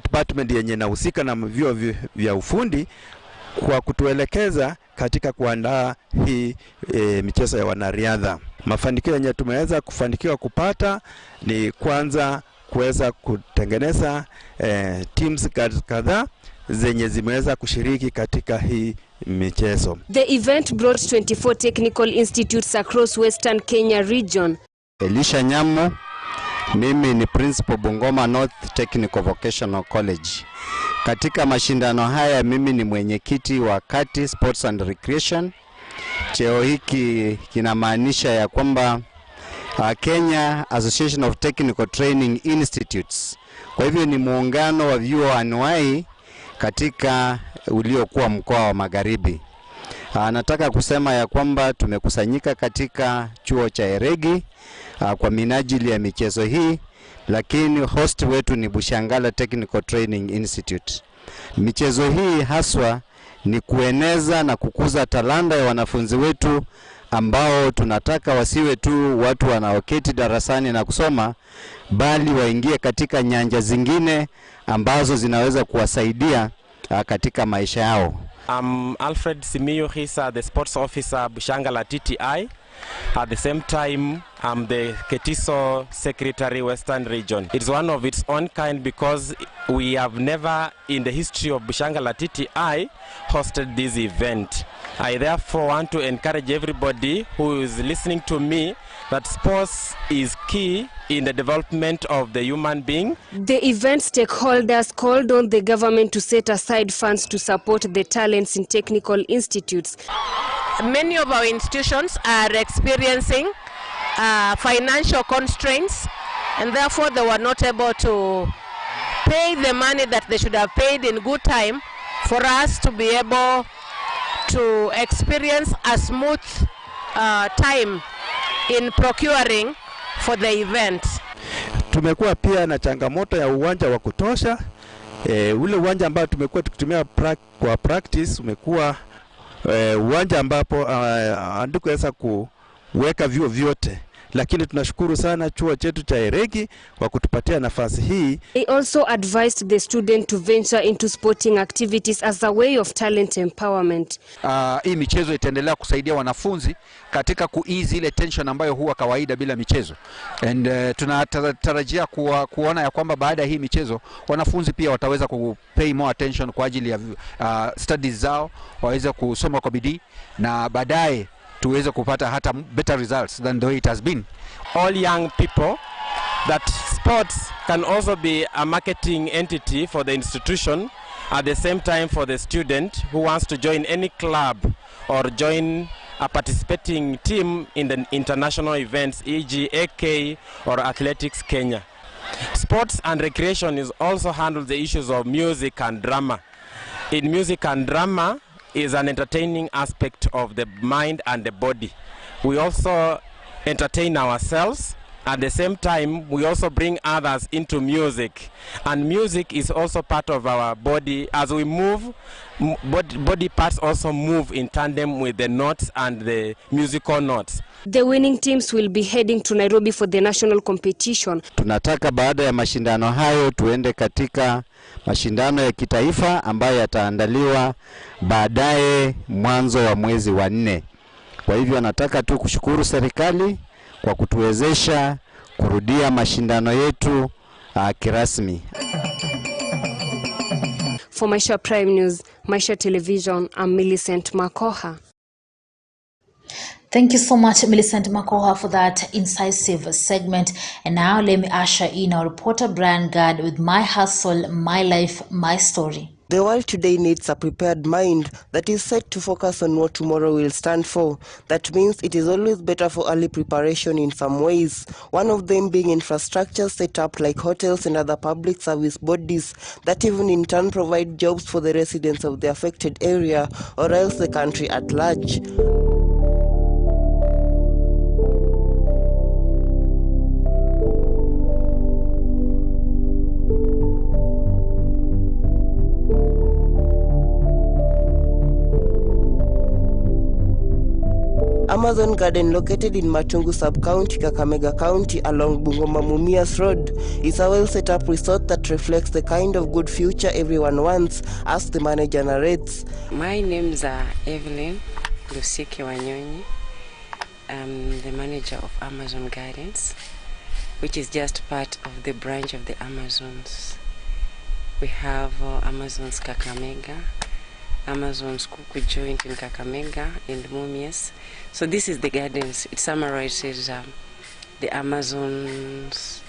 department yenye inahusika na vyuo vya ufundi kwa kutuelekeza katika kuandaa hii michezo ya wanariadha. Mafanikio yenye tumeweza kufanikiwa kupata ni kwanza kuweza kutengeneza teams kadhaa zenye zimeweza kushiriki katika hii michezo. The event brought 24 technical institutes across Western Kenya region. Elisha Nyamo, mimi ni principal Bungoma North Technical Vocational College. Katika mashindano haya mimi ni mwenyekiti wa Kati Sports and Recreation. Cheo hiki kinamaanisha ya kwamba Kenya Association of Technical Training Institutes. Kwa hivyo ni muungano wa vyuo anuai katika uliokuwa mkoa wa Magharibi. Nataka kusema ya kwamba tumekusanyika katika chuo cha Eregi kwa minajili ya michezo hii, lakini host wetu ni Bushangala Technical Training Institute. Michezo hii haswa ni kueneza na kukuza talanta ya wanafunzi wetu ambao tunataka wasiwe tu watu wanaoketi darasani na kusoma, bali waingie katika nyanja zingine ambazo zinaweza kuwasaidia katika maisha yao. I'm Alfred Simiyu Hisa, the sports officer Bushangala TTI. At the same time, I'm the Ketiso Secretary Western Region. It's one of its own kind because we have never in the history of Bushangala TTI hosted this event. I therefore want to encourage everybody who is listening to me that sports is key in the development of the human being. The event stakeholders called on the government to set aside funds to support the talents in technical institutes. Many of our institutions are experiencing financial constraints, and therefore they were not able to pay the money that they should have paid in good time for us to be able to experience a smooth time in procuring for the event. Tumekuwa pia na changamoto ya uwanja wa kutosha. Ule uwanja ambao tumekuwa tukitumia kwa practice umekuwa uwanja ambapo andikuweza kuweka vyuo vyote, lakini tunashukuru sana chuo chetu cha Eregi kwa kutupatia nafasi hii. They also advised the student to venture into sporting activities as a way of talent empowerment. Hii michezo itaendelea kusaidia wanafunzi katika kuease ile tension ambayo huwa kawaida bila michezo. And tunatarajia kuona ya kwamba baada ya hii michezo wanafunzi pia wataweza kupay more attention kwa ajili ya studies zao, waweze kusoma kwa bidii na baadaye tuweze kupata hata better results than the way it has been. All young people, that sports can also be a marketing entity for the institution, at the same time for the student who wants to join any club or join a participating team in the international events, e.g. AK or Athletics Kenya. Sports and recreation is also handles the issues of music and drama. In music and drama is an entertaining aspect of the mind and the body. We also entertain ourselves. At the same time, we also bring others into music. And music is also part of our body. As we move, body parts also move in tandem with the notes and the musical notes. The winning teams will be heading to Nairobi for the national competition. Tunataka baada ya mashindano hayo tuende katika mashindano ya kitaifa ambayo yataandaliwa baadaye mwanzo wa mwezi wa 4. Kwa hivyo nataka tu kushukuru serikali kwa kutuwezesha kurudia mashindano yetu kirasmi. For Maisha Prime News, Maisha Television, I'm Millicent Makoha. Thank you so much, Millicent Makoha, for that incisive segment. And now let me usher in our reporter Brian Gard with My Hustle, My Life, My Story. The world today needs a prepared mind that is set to focus on what tomorrow will stand for. That means it is always better for early preparation in some ways. One of them being infrastructure set up like hotels and other public service bodies that even in turn provide jobs for the residents of the affected area or else the country at large. Amazon Garden, located in Matungu Sub-County, Kakamega County, along Bungoma Mumias Road, is a well-set-up resort that reflects the kind of good future everyone wants, as the manager narrates. My name's Evelyn Lusike Wanyonyi. I'm the manager of Amazon Gardens, which is just part of the branch of the Amazons. We have Amazons Kakamega, Amazon's Kuku joint in Kakamega and Mumias. So this is the gardens. It summarizes the Amazons.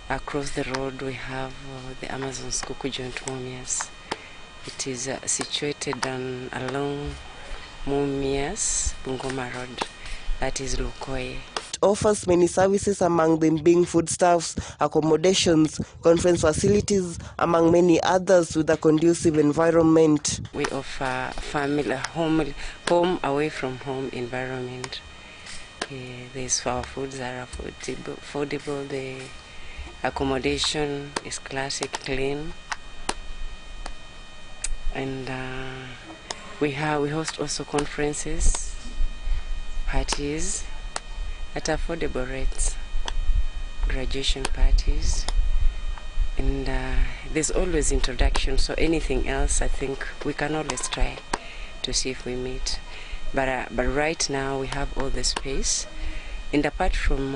Across the road we have the Amazon's Kuku joint Mumias. It is situated along Mumias, Bungoma Road. That is Lukoye. It offers many services, among them being foodstuffs, accommodations, conference facilities, among many others, with a conducive environment. We offer family home away from home environment. Our foods are affordable. The accommodation is classic, clean, and we host also conferences, parties at affordable rates, graduation parties, and there's always introduction. So anything else, I think we can always try to see if we meet. But right now we have all the space, and apart from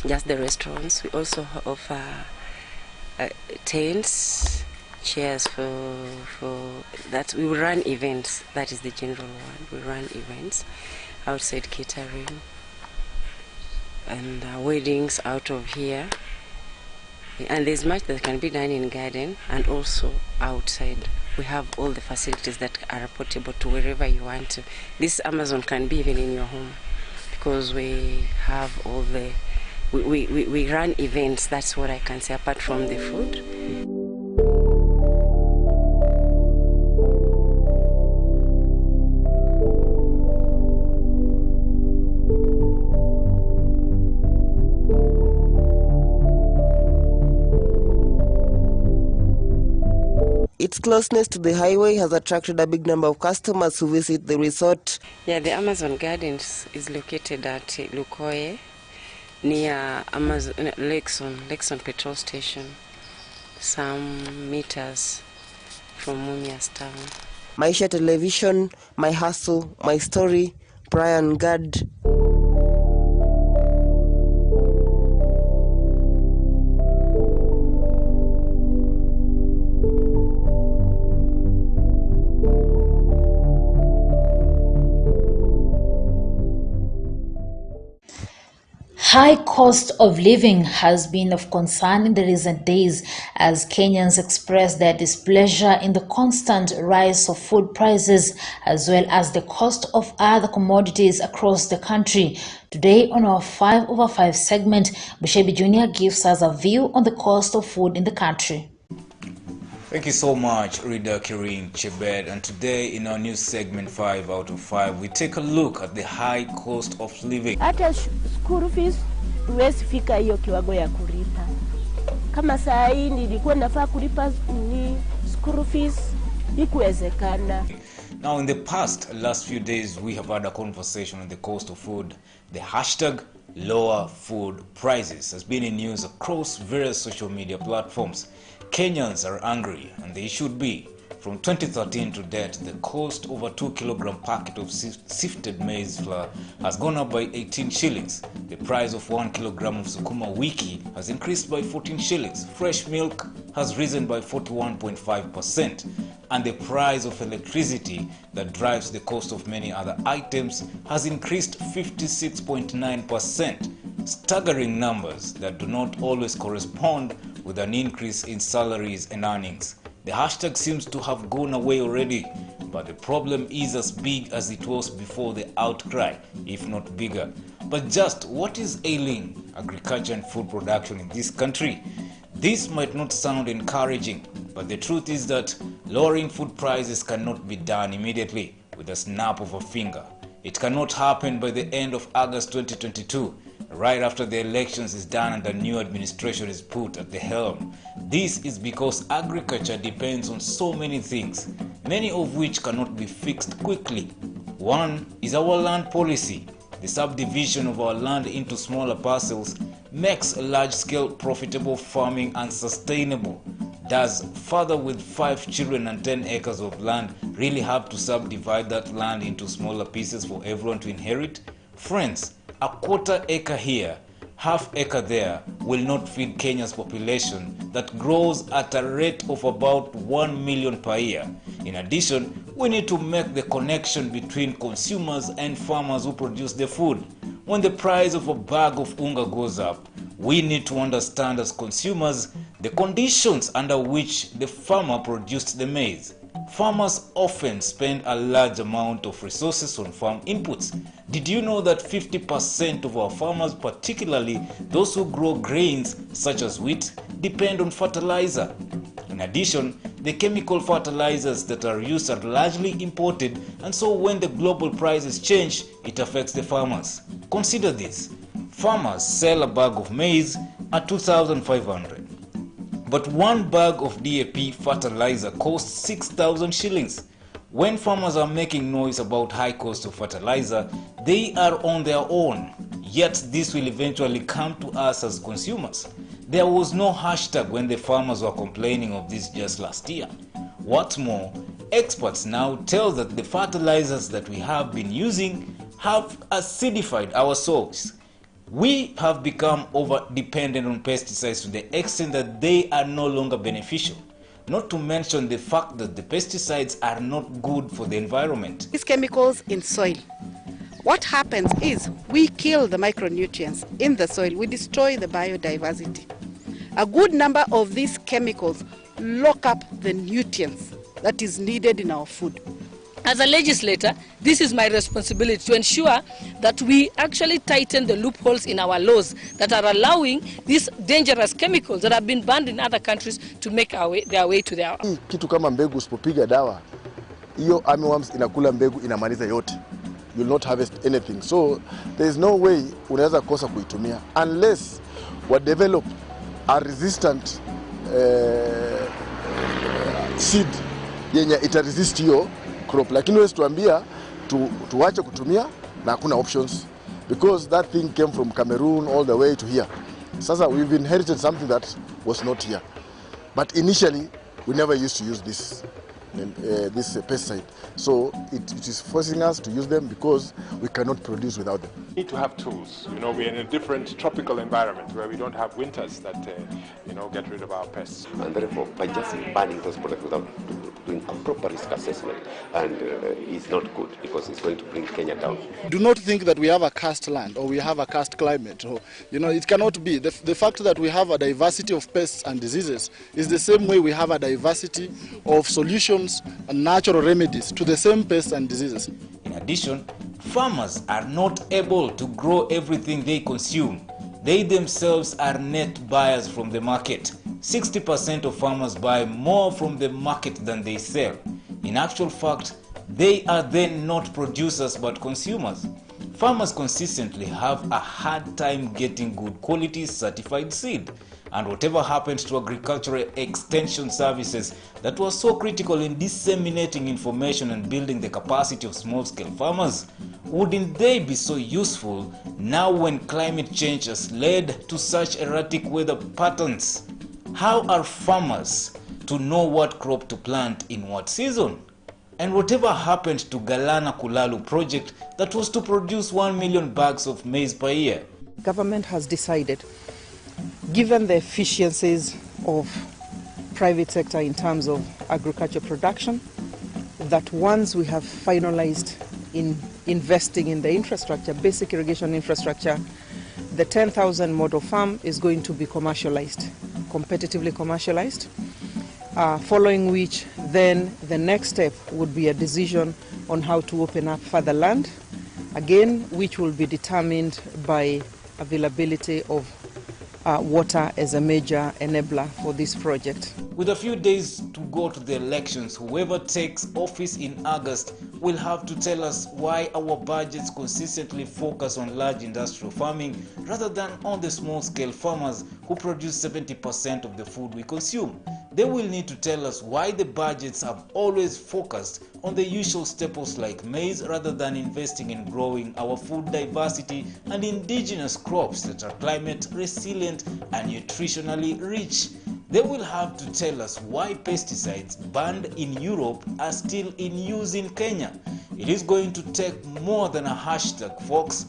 just the restaurants, we also offer tents, chairs for that. We run events. That is the general one. We run events, outside catering, and weddings out of here. And there's much that can be done in garden and also outside. We have all the facilities that are portable to wherever you want to. This Amazon can be even in your home, because we have all the we run events. That's what I can say, apart from the food. Its closeness to the highway has attracted a big number of customers who visit the resort. Yeah, the Amazon Gardens is located at Lukoye, near Lexon petrol station, some meters from Mumias town. Maisha Television, my hustle, my story, Brian Gad. High cost of living has been of concern in the recent days as Kenyans express their displeasure in the constant rise of food prices as well as the cost of other commodities across the country. Today on our 5 over 5 segment, Bushebi Jr. gives us a view on the cost of food in the country. Thank you so much, Reader Kering, Chebet, and today in our news segment 5 out of 5, we take a look at the high cost of living. Hata school fees huwezi fika hiyo kiwango ya kulipa. Kama saa hii nilikuwa nafaa kulipa ni school fees, ikuwezekana. Now in the last few days, we have had a conversation on the cost of food. The hashtag lower food prices has been in news across various social media platforms. Kenyans are angry, and they should be. From 2013 to date, the cost of a 2-kilogram packet of sifted maize flour has gone up by 18 shillings. The price of 1 kilogram of sukuma wiki has increased by 14 shillings. Fresh milk has risen by 41.5%. And the price of electricity that drives the cost of many other items has increased 56.9%. Staggering numbers that do not always correspond with an increase in salaries and earnings. The hashtag seems to have gone away already, but the problem is as big as it was before the outcry, if not bigger. But just what is ailing agriculture and food production in this country? This might not sound encouraging, but the truth is that lowering food prices cannot be done immediately with a snap of a finger. It cannot happen by the end of August 2022, right after the elections is done and the new administration is put at the helm. This is because agriculture depends on so many things, many of which cannot be fixed quickly. One is our land policy. The subdivision of our land into smaller parcels makes large-scale profitable farming unsustainable. Does father with 5 children and 10 acres of land really have to subdivide that land into smaller pieces for everyone to inherit? Friends, a quarter acre here, half acre there will not feed Kenya's population that grows at a rate of about 1 million per year. In addition, we need to make the connection between consumers and farmers who produce the food. When the price of a bag of unga goes up, we need to understand as consumers the conditions under which the farmer produced the maize. Farmers often spend a large amount of resources on farm inputs. Did you know that 50% of our farmers, particularly those who grow grains such as wheat, depend on fertilizer? In addition, the chemical fertilizers that are used are largely imported, and so when the global prices change, it affects the farmers. Consider this. Farmers sell a bag of maize at 2,500. But one bag of DAP fertilizer costs 6,000 shillings. When farmers are making noise about high cost of fertilizer, they are on their own. Yet this will eventually come to us as consumers. There was no hashtag when the farmers were complaining of this just last year. What's more, experts now tell that the fertilizers that we have been using have acidified our soils. We have become over-dependent on pesticides to the extent that they are no longer beneficial. Not to mention the fact that the pesticides are not good for the environment. These chemicals in soil, what happens is we kill the micronutrients in the soil, we destroy the biodiversity. A good number of these chemicals lock up the nutrients that is needed in our food. As a legislator, this is my responsibility to ensure that we actually tighten the loopholes in our laws that are allowing these dangerous chemicals that have been banned in other countries to make their way to their... Kitu kama mbegu usipopiga dawa, hiyo armyworms inakula mbegu inamaliza yote. You will not harvest anything. So there is no way unaweza kosa kuitumia unless we develop a resistant seed yenye ita resist hiyo crop, lakini wewe tuambia tuache kutumia na hakuna options because that thing came from Cameroon all the way to here. Sasa we've inherited something that was not here, but initially we never used to use this pesticide, so it is forcing us to use them because we cannot produce without them. We need to have tools. You know, we're in a different tropical environment where we don't have winters that you know, get rid of our pests. And therefore, by just banning those products without doing a proper risk assessment, and is not good because it's going to bring Kenya down. Do not think that we have a cursed land or we have a cursed climate. Or, you know, it cannot be. The fact that we have a diversity of pests and diseases is the same way we have a diversity of solutions and natural remedies to the same pests and diseases. In addition, farmers are not able to grow everything they consume. They themselves are net buyers from the market. 60% of farmers buy more from the market than they sell. In actual fact, they are then not producers but consumers. Farmers consistently have a hard time getting good quality certified seed. And whatever happens to agricultural extension services that were so critical in disseminating information and building the capacity of small-scale farmers, wouldn't they be so useful now when climate change has led to such erratic weather patterns? How are farmers to know what crop to plant in what season? And whatever happened to Galana Kulalu project that was to produce 1 million bags of maize per year? Government has decided, given the efficiencies of private sector in terms of agriculture production, that once we have finalized in investing in the infrastructure, basic irrigation infrastructure, the 10,000 model farm is going to be commercialized. competitively commercialized, following which then the next step would be a decision on how to open up further land, again, which will be determined by availability of water as a major enabler for this project. With a few days to go to the elections, whoever takes office in August will have to tell us why our budgets consistently focus on large industrial farming rather than on the small-scale farmers who produce 70% of the food we consume. They will need to tell us why the budgets have always focused on the usual staples like maize rather than investing in growing our food diversity and indigenous crops that are climate resilient and nutritionally rich. They will have to tell us why pesticides banned in Europe are still in use in Kenya. It is going to take more than a hashtag Fox,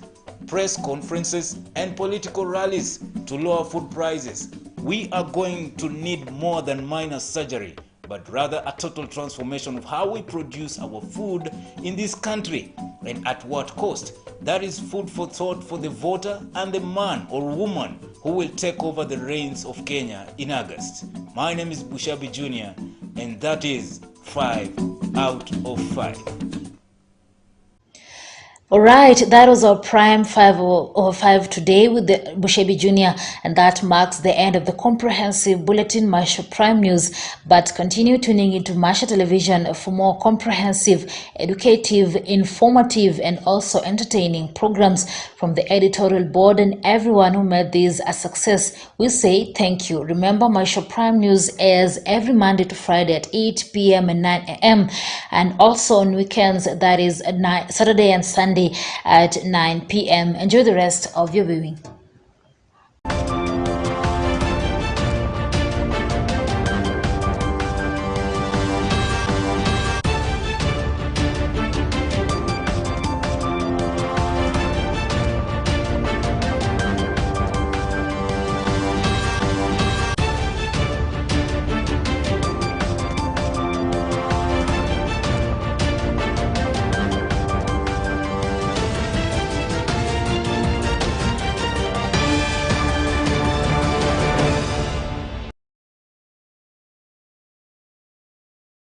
press conferences and political rallies to lower food prices. We are going to need more than minor surgery, but rather a total transformation of how we produce our food in this country and at what cost. That is food for thought for the voter and the man or woman who will take over the reins of Kenya in August. My name is Bushabi Jr. and that is 5 out of 5. All right, that was our Prime 5 today with the Bushebi Jr. And that marks the end of the comprehensive bulletin Maisha Prime News. But continue tuning into Maisha Television for more comprehensive, educative, informative, and also entertaining programs from the editorial board and everyone who made this a success. We say thank you. Remember, Maisha Prime News airs every Monday to Friday at 8 p.m. and 9 a.m. and also on weekends, that is Saturday and Sunday at 9 p.m. Enjoy the rest of your viewing.